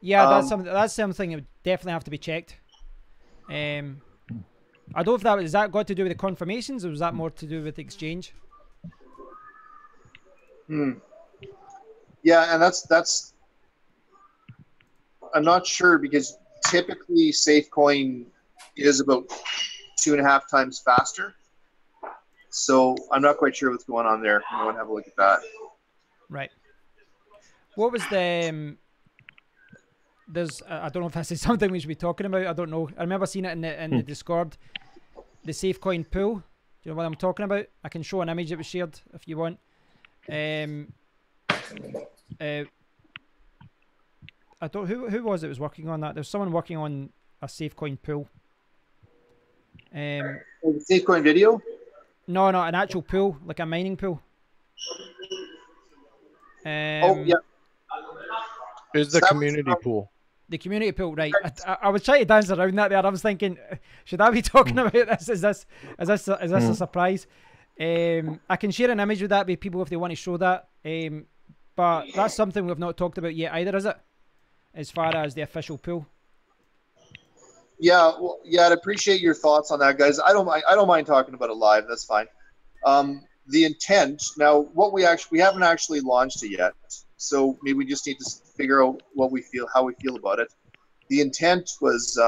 Yeah, that's something that would definitely have to be checked. I don't know if that, is that got to do with the confirmations, or was that more to do with the exchange? Yeah, and that's I'm not sure, because typically SafeCoin is about 2.5 times faster. So I'm not quite sure what's going on there. I want to have a look at that. Right. What was the there's I don't know if this is something we should be talking about. I don't know. I remember seeing it in the Discord. The SafeCoin pool. Do you know what I'm talking about? I can show an image that was shared if you want. I don't who was it was working on that? There's someone working on a SafeCoin pool. SafeCoin video? No, an actual pool, like a mining pool. Oh yeah. Is the community pool? The community pool, right? I was trying to dance around that there. I was thinking, should I be talking about this? Is this a surprise? I can share an image with that with people if they want to show that. But that's something we've not talked about yet either, is it? As far as the official pool. Yeah, well, yeah, I'd appreciate your thoughts on that, guys. I don't mind talking about it live. That's fine. The intent, now, what we haven't actually launched it yet, so maybe we just need to figure out how we feel about it. The intent was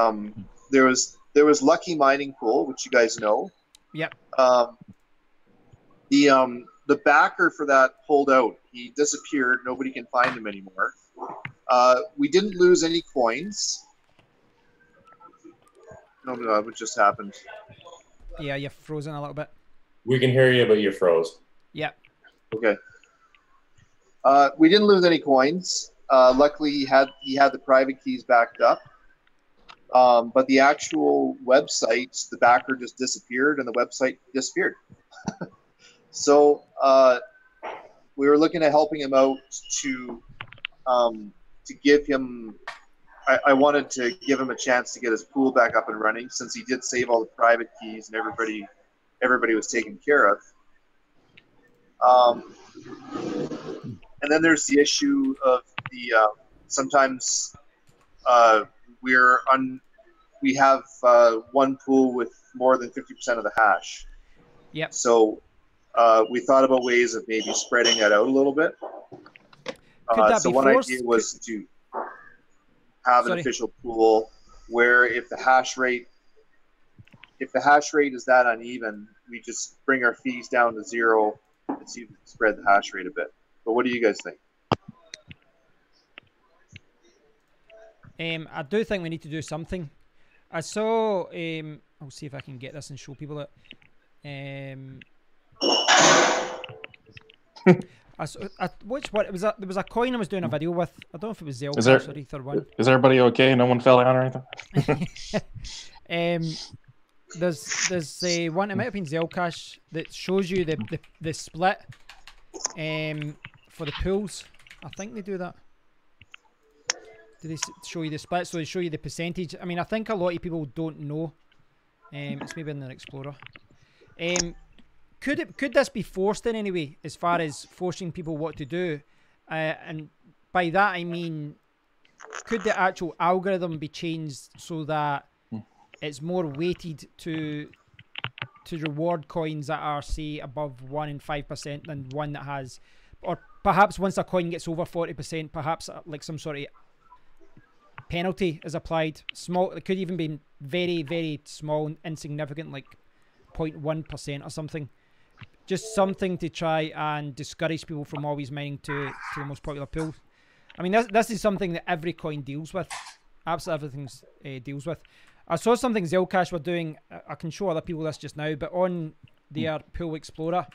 there was Lucky Mining Pool, which you guys know. Yep. The backer for that pulled out. He disappeared. Nobody can find him anymore. We didn't lose any coins. Oh my God, what just happened? Yeah, you're frozen a little bit. We can hear you, but you froze. Yeah. Okay. We didn't lose any coins. Luckily, he had the private keys backed up. But the actual website, the backer just disappeared, and the website disappeared. So we were looking at helping him out to give him. I wanted to give him a chance to get his pool back up and running, since he did save all the private keys and everybody was taken care of. And then there's the issue of the sometimes we have one pool with more than 50% of the hash. Yep. So we thought about ways of maybe spreading that out a little bit. So one idea was to have an official pool where if the hash rate is that uneven, we just bring our fees down to 0 and see if we can spread the hash rate a bit. But what do you guys think? I do think we need to do something. I saw. I'll see if I can get this and show people it. Which one? There was a coin I was doing a video with. I don't know if it was Zellcash or Ether1. Is everybody okay? No one fell down or anything? There's one. It might have been Zellcash that shows you the split for the pools. I think they do that. Do they show you the split? So they show you the percentage. I mean, I think a lot of people don't know. It's maybe in their Explorer. Could this be forced in any way, as far as forcing people what to do? And by that I mean, could the actual algorithm be changed so that it's more weighted to reward coins that are, say, above 1 and 5% than one that has, or perhaps once a coin gets over 40%, perhaps like some sort of penalty is applied. Small, it could even be very, very small and insignificant, like 0.1% or something. Just something to try and discourage people from always mining to the most popular pool. I mean, this is something that every coin deals with. Absolutely everything deals with. I saw something Zellcash were doing. I can show other people this just now, but on their Pool Explorer,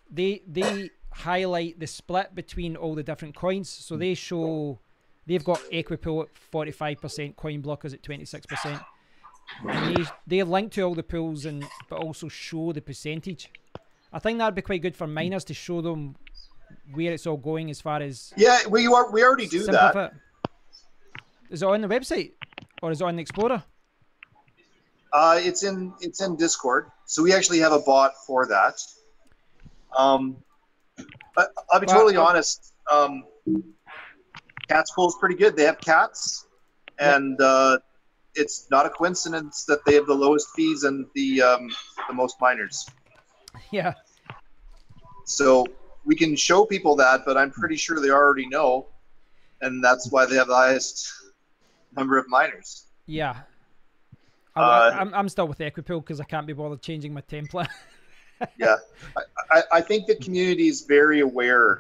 they highlight the split between all the different coins. So they show they've got Equipool at 45%, Coin Blockers at 26%. And they link to all the pools but also show the percentage. I think that'd be quite good for miners to show them where it's all going as far as we already do that. Is it on the website or is it on the Explorer? It's in Discord. So we actually have a bot for that. I'll be totally honest. Cat's Pool is pretty good. They have cats, and it's not a coincidence that they have the lowest fees and the most miners. Yeah. So we can show people that, but I'm pretty sure they already know, and that's why they have the highest number of miners. Yeah. I'm still with Equipool because I can't be bothered changing my template. Yeah. I think the community is very aware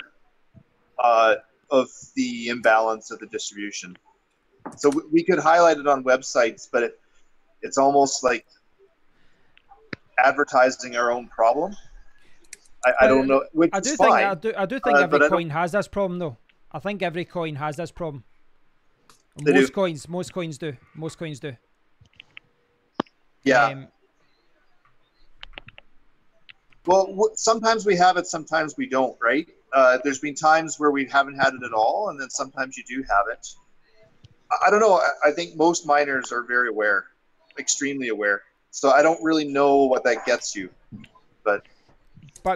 of the imbalance of the distribution. So we could highlight it on websites, but it's almost like advertising our own problem. I don't know, which is fine. I do think every coin has this problem, though. I think every coin has this problem. Most coins do. Yeah. Well, sometimes we have it, sometimes we don't, right? There's been times where we haven't had it at all, and then sometimes you do have it. I don't know. I think most miners are very aware, extremely aware. So I don't really know what that gets you, but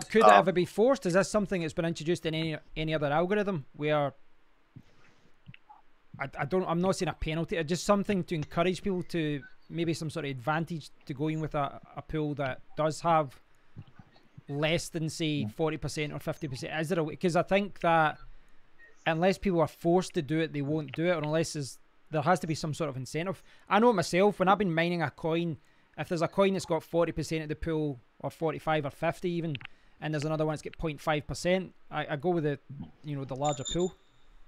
could it ever be forced? Is this something that's been introduced in any other algorithm where I'm not saying a penalty, just something to encourage people to maybe some sort of advantage to going with a pool that does have less than say 40% or 50%? Is there a way? Because I think that unless people are forced to do it, they won't do it, or unless there has to be some sort of incentive. I know it myself, when I've been mining a coin, if there's a coin that's got 40% of the pool, or 45 or 50 even, and there's another one that's got 0.5%, I go with the larger pool.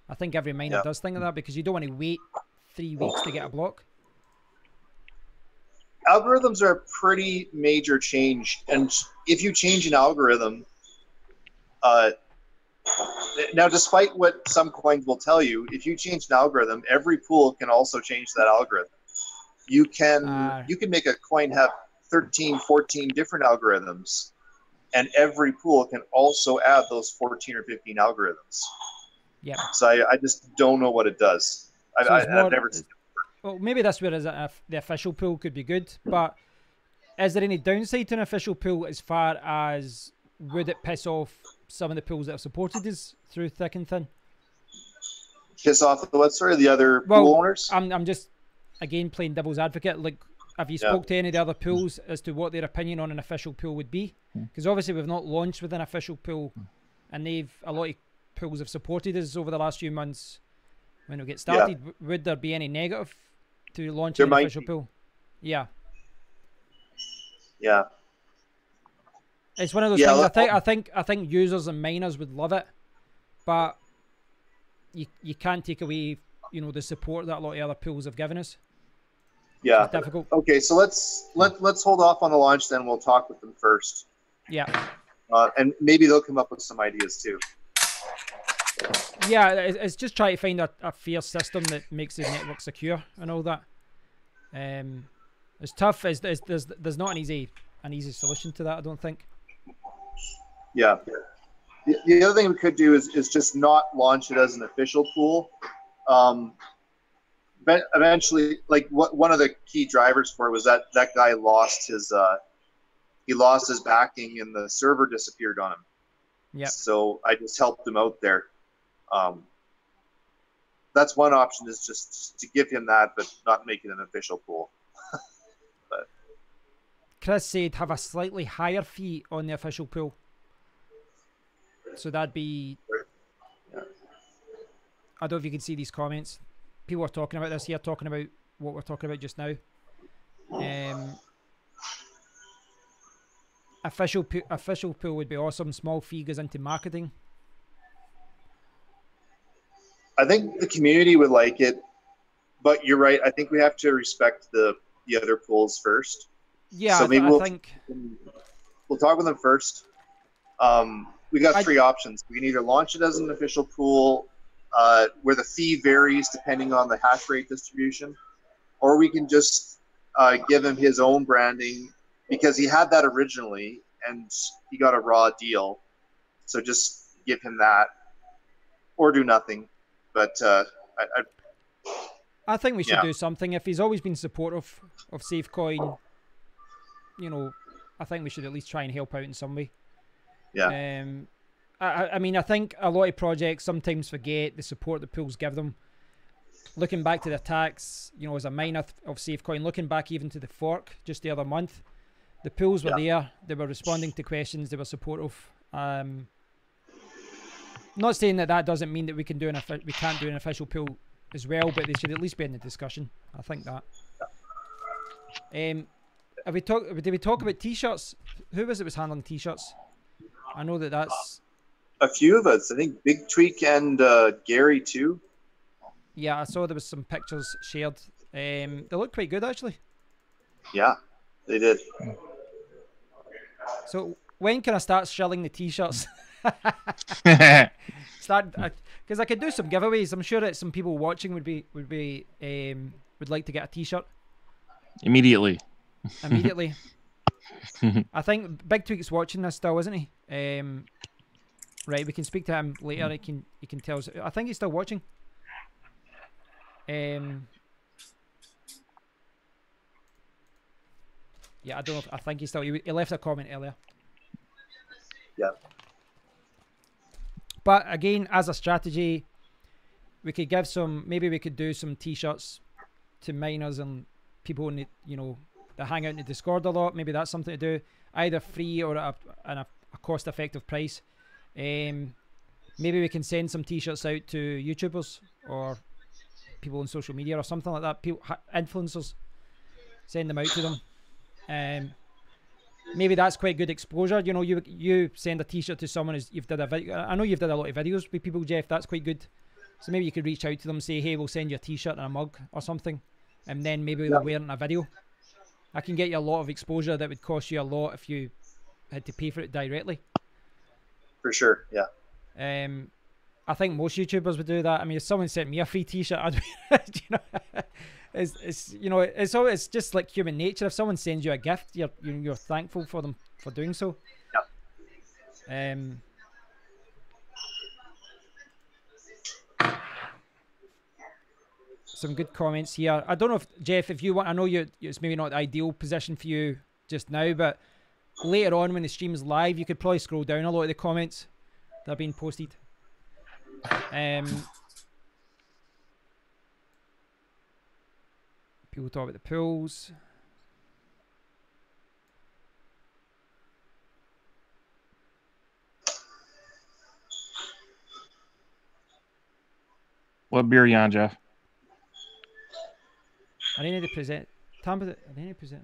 I think every miner does think of that, because you don't want to wait 3 weeks to get a block. Algorithms are a pretty major change, and if you change an algorithm, now despite what some coins will tell you, if you change an algorithm, every pool can also change that algorithm. You can make a coin have 13, 14 different algorithms, and every pool can also add those 14 or 15 algorithms. Yeah. So I just don't know what it does. I've never seen it. Well, maybe that's where the official pool could be good, but is there any downside to an official pool as far as would it piss off some of the pools that have supported us through thick and thin? Piss off the other pool owners? I'm just, again, playing devil's advocate. Like, have you spoke to any of the other pools as to what their opinion on an official pool would be? Because obviously we've not launched with an official pool, and a lot of pools have supported us over the last few months when we get started. Yeah. Would there be any negative to launch an official pool? Yeah. Yeah. It's one of those things. I think users and miners would love it, but you can't take away the support that a lot of other pools have given us. Yeah. It's difficult. Okay, so let's hold off on the launch, then we'll talk with them first. Yeah. And maybe they'll come up with some ideas too. Yeah, it's just trying to find a fair system that makes the network secure and all that. It's tough. There's not an easy solution to that, I don't think. Yeah. The other thing we could do is just not launch it as an official pool. But eventually, like one of the key drivers for it was that guy lost his backing and the server disappeared on him. Yeah. So I just helped him out there. That's one option, is just to give him that, but not make it an official pool. But Chris said have a slightly higher fee on the official pool. So that'd be... Yeah. I don't know if you can see these comments. People are talking about this here, talking about what we're talking about just now. official pool would be awesome. Small fee goes into marketing. I think the community would like it, but you're right. I think we have to respect the other pools first. Yeah, so maybe we'll talk with them first. We got three options. We can either launch it as an official pool, where the fee varies depending on the hash rate distribution, or we can just give him his own branding, because he had that originally and he got a raw deal. So just give him that, or do nothing. But I think we should do something. If he's always been supportive of SafeCoin, you know, I think we should at least try and help out in some way. Yeah. I mean, I think a lot of projects sometimes forget the support the pools give them. Looking back to the attacks, you know, as a miner of SafeCoin, looking back even to the fork just the other month, the pools were there. They were responding to questions. They were supportive. Not saying that doesn't mean that we can't do an official pool as well, but they should at least be in the discussion. I think that. Did we talk about t-shirts? Who was it was handling t-shirts? I know that's a few of us. I think Big Tweak and Gary too. Yeah, I saw there was some pictures shared. They look quite good actually. Yeah, they did. So when can I start shelling the t-shirts? Because I could do some giveaways. I'm sure that some people watching would like to get a t-shirt immediately. I think Big Tweak's watching this still, isn't he? Right, we can speak to him later. He can tell us. I think he's still watching. Yeah, I don't know. I think he's still. He left a comment earlier. Yeah. But again, as a strategy, we could give some. Maybe we could do some t-shirts to miners and people in the, you know, that hang out in the Discord a lot. Maybe that's something to do, either free or at a cost-effective price. Maybe we can send some t-shirts out to YouTubers or people on social media or something like that. People, influencers, send them out to them. Maybe that's quite good exposure. You know, you send a t-shirt to someone as you've did a video. I know you've done a lot of videos with people, Jeff. That's quite good. So maybe you could reach out to them, say, hey, we'll send you a t-shirt and a mug or something, and then maybe they'll wear it in a video. I can get you a lot of exposure that would cost you a lot if you had to pay for it directly. For sure, yeah. I think most YouTubers would do that. I mean, if someone sent me a free t-shirt, I'd you know, it's just like human nature. If someone sends you a gift, you're thankful for them for doing so. Yeah. Some good comments here. I don't know if Jeff, if you want, I know it's maybe not the ideal position for you just now, but later on when the stream is live, you could probably scroll down a lot of the comments that are being posted. People talk about the pools. What beer are you on, Jeff? I need to present. Tampa, I need to present.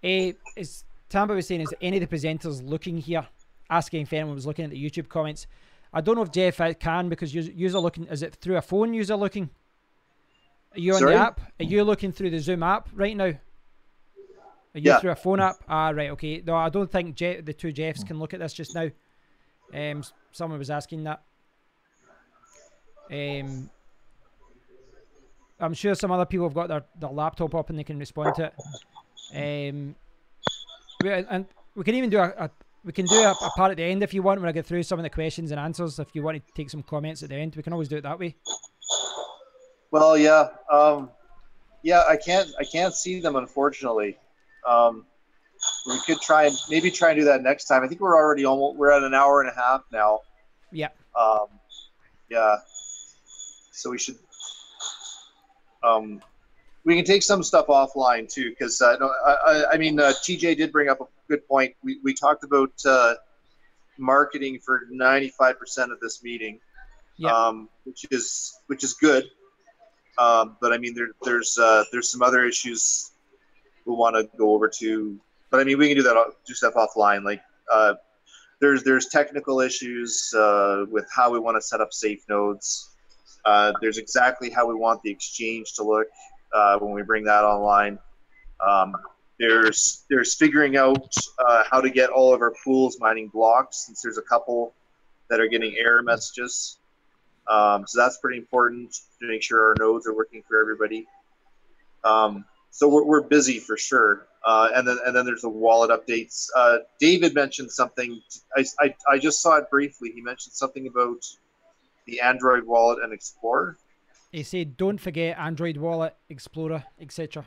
Is Tampa was saying, is any of the presenters looking here? Asking if anyone was looking at the YouTube comments. I don't know if Jeff can, because you're looking. Is it through a phone? You're looking. Are you on the app? Are you looking through the Zoom app right now? Are you through a phone app? Ah, right, okay. No, I don't think the two Jeffs can look at this just now. Someone was asking that. I'm sure some other people have got their laptop up and they can respond to it. And we can even do a part at the end if you want, when I get through some of the questions and answers. If you want to take some comments at the end, we can always do it that way. Well, yeah, I can't see them, unfortunately. We could try and do that next time. I think we're at an hour and a half now. Yeah. Yeah. So we should. We can take some stuff offline too, because I mean, TJ did bring up a good point. We talked about marketing for 95% of this meeting, which is good. But I mean, there's some other issues we'll want to go over to but I mean, we can do stuff offline. Like there's technical issues with how we want to set up safe nodes. There's exactly how we want the exchange to look when we bring that online. There's figuring out how to get all of our pools mining blocks, since there's a couple that are getting error messages. So that's pretty important to make sure our nodes are working for everybody. So we're busy for sure. And then there's the wallet updates. David mentioned something. I just saw it briefly. He mentioned something about the Android wallet and Explorer. He said, don't forget Android wallet, Explorer, etc.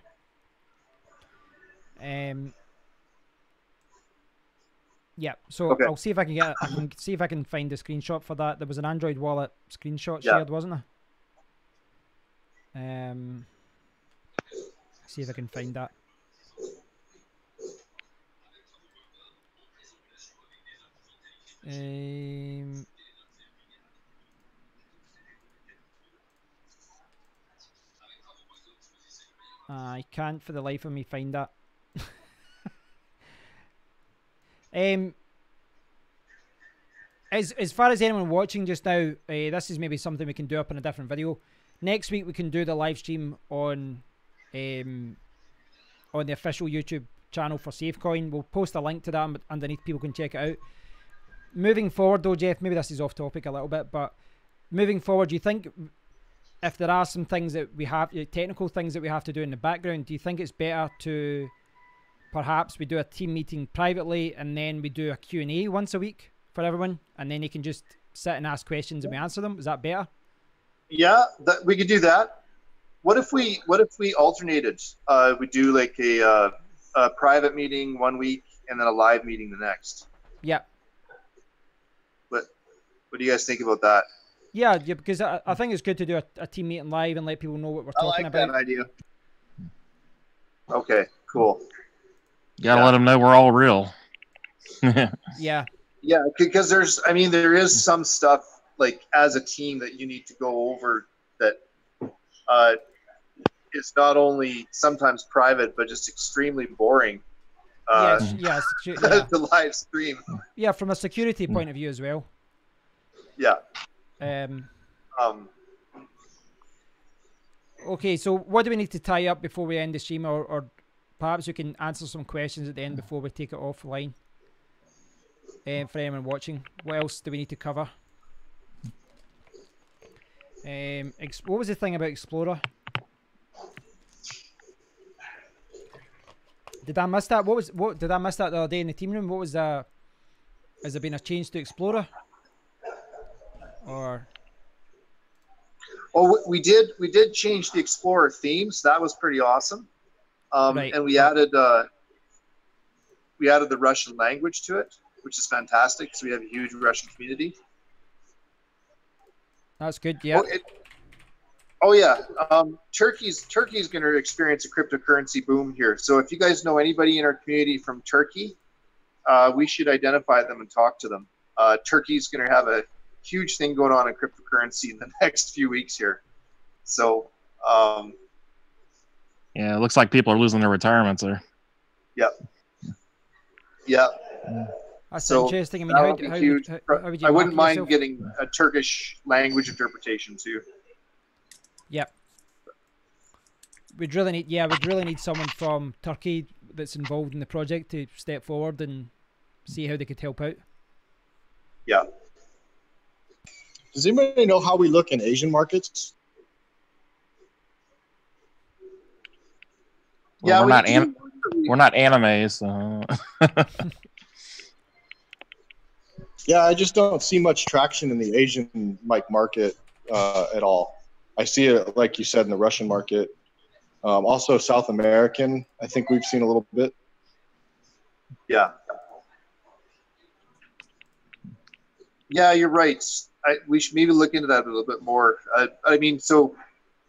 Yeah, so Okay. I'll see if I can see if I can find a screenshot for that. There was an Android wallet screenshot shared, wasn't there? See if I can find that. I can't for the life of me find that. As far as anyone watching just now, this is maybe something we can do up in a different video. Next week we can do the live stream on the official YouTube channel for SafeCoin. We'll post a link to that underneath. People can check it out. Moving forward though, Jeff, maybe this is off topic a little bit, but moving forward, do you think if there are some things that we have, technical things that we have to do in the background, do you think it's better to perhaps we do a team meeting privately and then we do a Q&A once a week for everyone, and then they can just sit and ask questions and we answer them? Is that better? Yeah, we could do that. What if we alternated? We do like a private meeting one week and then a live meeting the next. Yeah. What do you guys think about that? Yeah, because I think it's good to do a team meeting live and let people know what we're talking about. I like that idea. Okay, cool. You gotta let them know we're all real. Yeah. Yeah, because there is some stuff like as a team that you need to go over that is not only sometimes private but just extremely boring. The live stream. Yeah, from a security point of view as well. Yeah. Okay, so what do we need to tie up before we end the stream, or perhaps we can answer some questions at the end before we take it offline? For anyone watching, what else do we need to cover? What was the thing about Explorer? Did I miss that? Did I miss that the other day in the team room? What was that? Has there been a change to Explorer? Or we did change the Explorer theme, so that was pretty awesome. Right. And we added the Russian language to it, which is fantastic. So we have a huge Russian community. That's good. Yeah. Turkey's going to experience a cryptocurrency boom here. So if you guys know anybody in our community from Turkey, we should identify them and talk to them. Turkey's going to have a huge thing going on in cryptocurrency in the next few weeks here. So, yeah, it looks like people are losing their retirements there. Yep. Yeah. That's interesting. I mean, how would you I wouldn't mind yourself? getting a Turkish language interpretation too. Yep. We'd really need someone from Turkey that's involved in the project to step forward and see how they could help out. Yeah. Does anybody know how we look in Asian markets? Well, we're not anime, so. Yeah, I just don't see much traction in the Asian market at all. I see it, like you said, in the Russian market. Also South American, I think we've seen a little bit. Yeah. Yeah, you're right. We should maybe look into that a little bit more. So we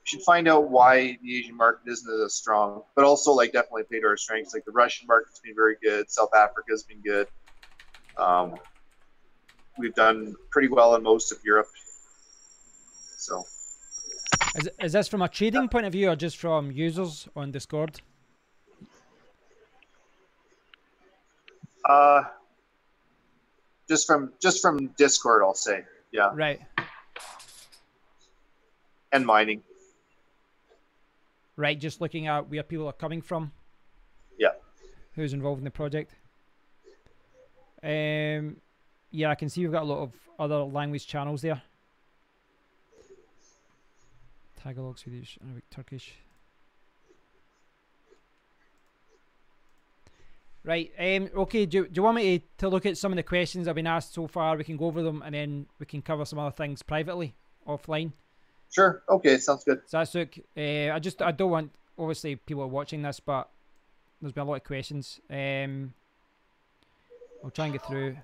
should find out why the Asian market isn't as strong, but also definitely play to our strengths. Like the Russian market's been very good. South Africa's been good. We've done pretty well in most of Europe. So, is this from a trading point of view or just from users on Discord? Just from Discord, I'll say. Yeah. Right. And mining. Right. Just looking at where people are coming from. Yeah. Who's involved in the project. Yeah, I can see we've got a lot of other language channels there. Tagalog, Swedish, Arabic, Turkish. Right. Okay. Do you want me to look at some of the questions I've been asked so far? We can go over them and then we can cover some other things privately, offline. Sure. Okay. Sounds good. So that's look. I don't want, obviously people are watching this, but there's been a lot of questions. I'll try and get through.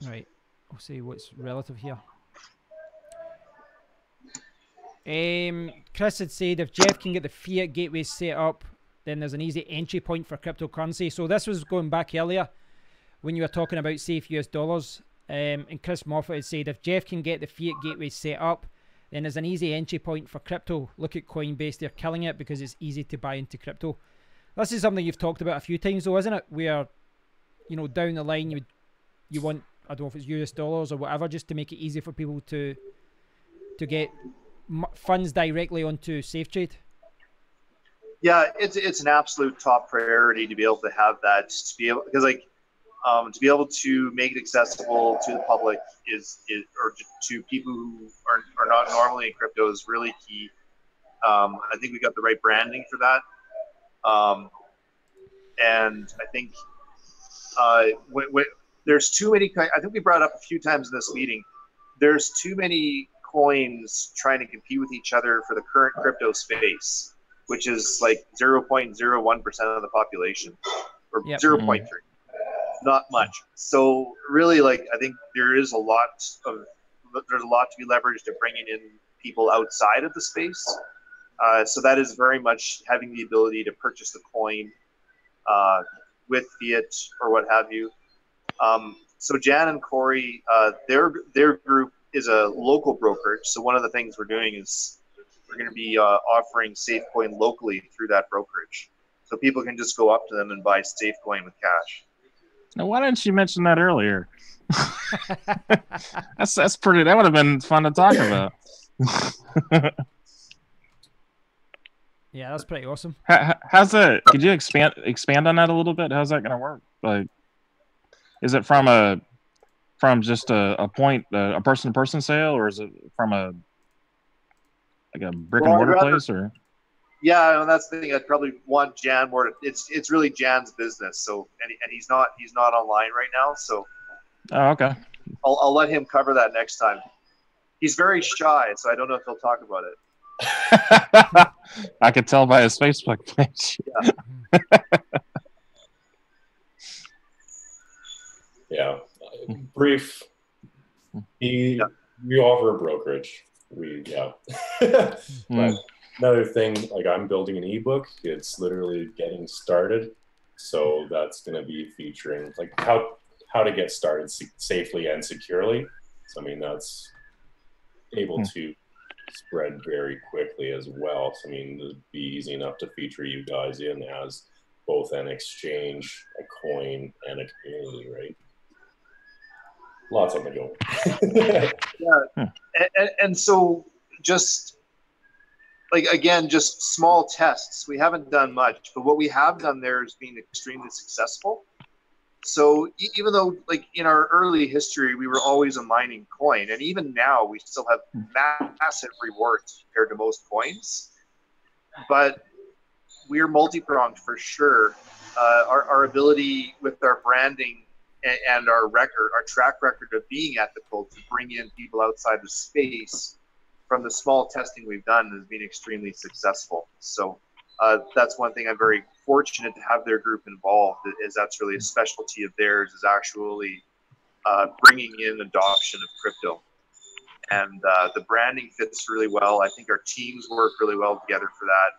Right, I'll see what's relative here. Chris had said if Jeff can get the fiat gateway set up, then there's an easy entry point for cryptocurrency. So this was going back earlier when you were talking about safe US dollars. And Chris Moffat had said if Jeff can get the fiat gateway set up, then there's an easy entry point for crypto. Look at Coinbase, they're killing it because it's easy to buy into crypto. This is something you've talked about a few times though, isn't it? Where, you know, down the line you want, I don't know if it's US dollars or whatever, just to make it easy for people to get funds directly onto SafeTrade. Yeah, it's an absolute top priority to be able to have that, to be able, because like to be able to make it accessible to the public or to people who are not normally in crypto is really key. I think we got the right branding for that, and I think there's too many. I think we brought it up a few times in this meeting. There's too many coins trying to compete with each other for the current crypto space, which is like 0.01% of the population, or 0.3, not much. So really, like, I think there's a lot to be leveraged to bringing in people outside of the space. So that is very much having the ability to purchase the coin with fiat or what have you. So Jan and Corey, their group is a local brokerage. So one of the things we're doing is we're going to be offering SafeCoin locally through that brokerage. So people can just go up to them and buy SafeCoin with cash. Now, why didn't you mention that earlier? that's pretty. That would have been fun to talk about. Yeah, that's pretty awesome. How's that? Could you expand on that a little bit? How's that going to work? Like, is it from just a point, a person-to-person sale, or is it from a brick and mortar place, or? Yeah, and that's the thing. I'd probably want Jan more. It's really Jan's business. So and he's not online right now. So. Oh, okay. I'll let him cover that next time. He's very shy, so I don't know if he'll talk about it. I could tell by his Facebook page. Yeah. Yeah. Brief. We offer a brokerage. But another thing, like, I'm building an ebook. It's literally getting started. So that's going to be featuring like how to get started safely and securely. So I mean, that's able to spread very quickly as well. So I mean, it'd be easy enough to feature you guys in as both an exchange, a coin, and a community, right? Lots on the go. Yeah, and so just like, again, just small tests. We haven't done much, but what we have done there has been extremely successful. So even though, like, in our early history, we were always a mining coin, and even now we still have massive rewards compared to most coins, but we're multi-pronged for sure. Our ability with our branding and our track record of being ethical to bring in people outside the space from the small testing we've done has been extremely successful. So that's one thing I'm very fortunate to have their group involved, is that's really a specialty of theirs, is actually bringing in adoption of crypto. And the branding fits really well. I think our teams work really well together for that.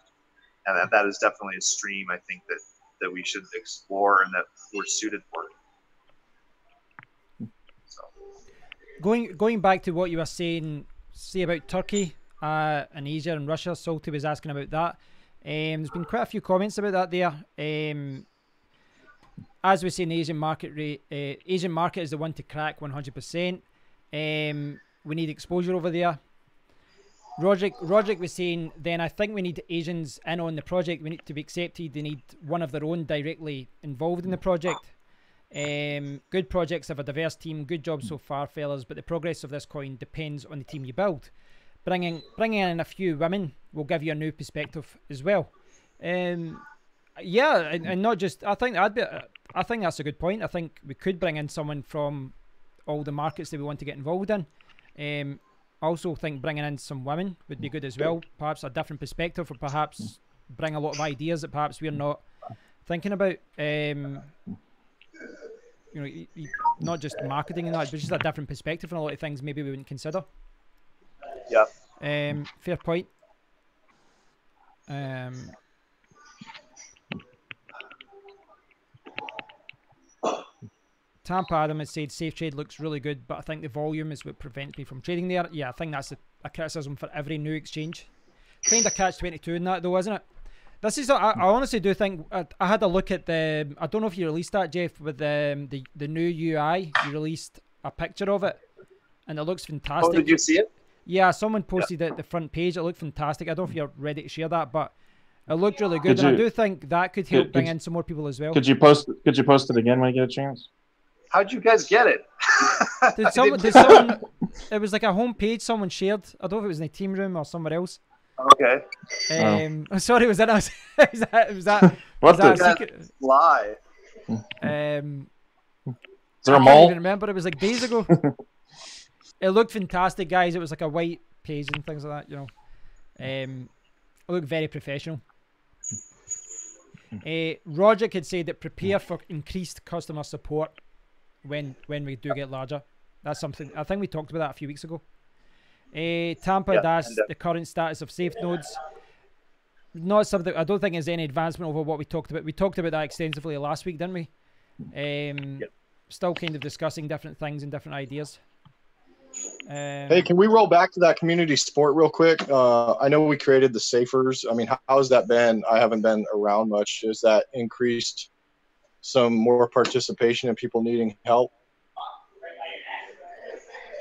And that is definitely a stream, I think, that we should explore and that we're suited for. So. going back to what you were saying, say about Turkey and Asia and Russia. Salty was asking about that. There's been quite a few comments about that there. As we say in the Asian market, Asian market is the one to crack 100%. We need exposure over there. Roderick was saying, then I think we need Asians in on the project. We need to be accepted. They need one of their own directly involved in the project. Good projects have a diverse team. Good job so far, fellas. But the progress of this coin depends on the team you build. Bringing in a few women will give you a new perspective as well. Yeah, and not just. I think that's a good point. I think we could bring in someone from all the markets that we want to get involved in. I also think bringing in some women would be good as well. Perhaps a different perspective, or perhaps bring a lot of ideas that perhaps we're not thinking about. You know, not just marketing and that, but just a different perspective on a lot of things maybe we wouldn't consider. Yeah. Fair point. Tampa Adam has said Safe Trade looks really good, but I think the volume is what prevents me from trading there. Yeah, I think that's a criticism for every new exchange. Kind of catch-22 in that though, isn't it? This is, I honestly do think, I had a look at the, I don't know if you released that, Jeff, with the new UI. You released a picture of it, and it looks fantastic. Oh, did you see it? Yeah, someone posted it at the front page. It looked fantastic. I don't know if you're ready to share that, but it looked really good. And I do think that could help bring in some more people as well. Could you post it again when you get a chance? How'd you guys get it? Did someone, it was like a home page someone shared. I don't know if it was in the team room or somewhere else. Okay. Sorry, was that was that what a secret lie? Is there a mole? I can't even remember. It was like days ago. It looked fantastic, guys. It was like a white page and things like that, you know. It looked very professional. Roger had said that prepare for increased customer support when we do get larger. That's something I think we talked about that a few weeks ago. Tampa had asked the current status of safe nodes. Not something, I don't think there's any advancement over what we talked about. We talked about that extensively last week, didn't we? Still kind of discussing different things and different ideas. Hey, can we roll back to that community support real quick? I know we created the Safers. I mean, how's that been? I haven't been around much. Has that increased some more participation and people needing help?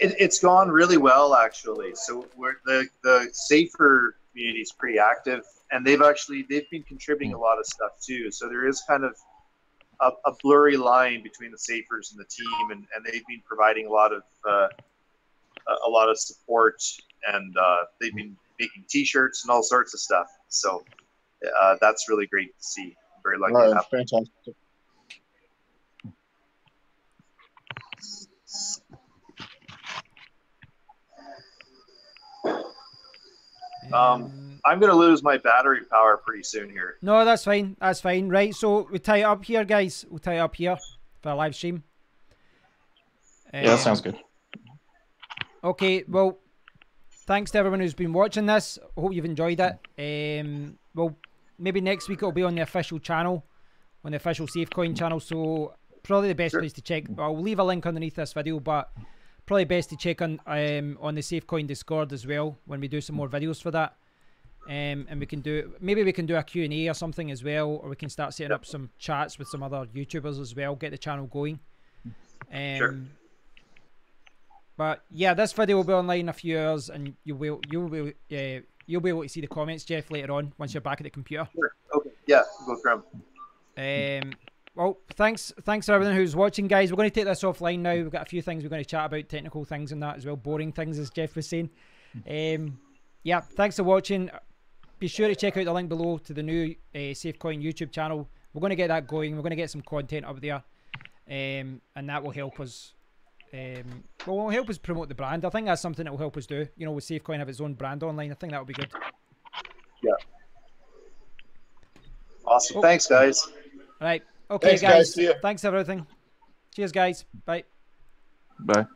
It's gone really well, actually. So the Safer community is pretty active, and they've been contributing a lot of stuff too. So there is kind of a blurry line between the Safers and the team, and they've been providing a lot of support, and they've been making T-shirts and all sorts of stuff. So that's really great to see. Very lucky to have. Fantastic. I'm going to lose my battery power pretty soon here. No, that's fine. That's fine. Right, so we tie it up here, guys. We'll tie it up here for a live stream. Yeah, that sounds good. Okay, well, thanks to everyone who's been watching this. I hope you've enjoyed it. Well, maybe next week it'll be on the official channel, on the official SafeCoin channel. So probably the best place to check. I'll leave a link underneath this video, but probably best to check on the SafeCoin Discord as well when we do some more videos for that. And we can do, maybe we can do a Q&A or something as well, or we can start setting up some chats with some other YouTubers as well, get the channel going. Sure. But yeah, this video will be online in a few hours, and you'll be able to see the comments, Jeff, later on once you're back at the computer. Sure. Okay. Yeah, go through them. Well, thanks to everyone who's watching, guys. We're going to take this offline now. We've got a few things we're going to chat about, technical things and that as well, boring things, as Jeff was saying. Yeah, thanks for watching. Be sure to check out the link below to the new SafeCoin YouTube channel. We're going to get that going. We're going to get some content up there, and that will help us. Will help us promote the brand. I think that's something that will help us do. You know, with SafeCoin have its own brand online. I think that will be good. Yeah. Awesome. Thanks, guys. All right. Okay, Thanks, guys. See ya. Thanks for everything. Cheers, guys. Bye. Bye.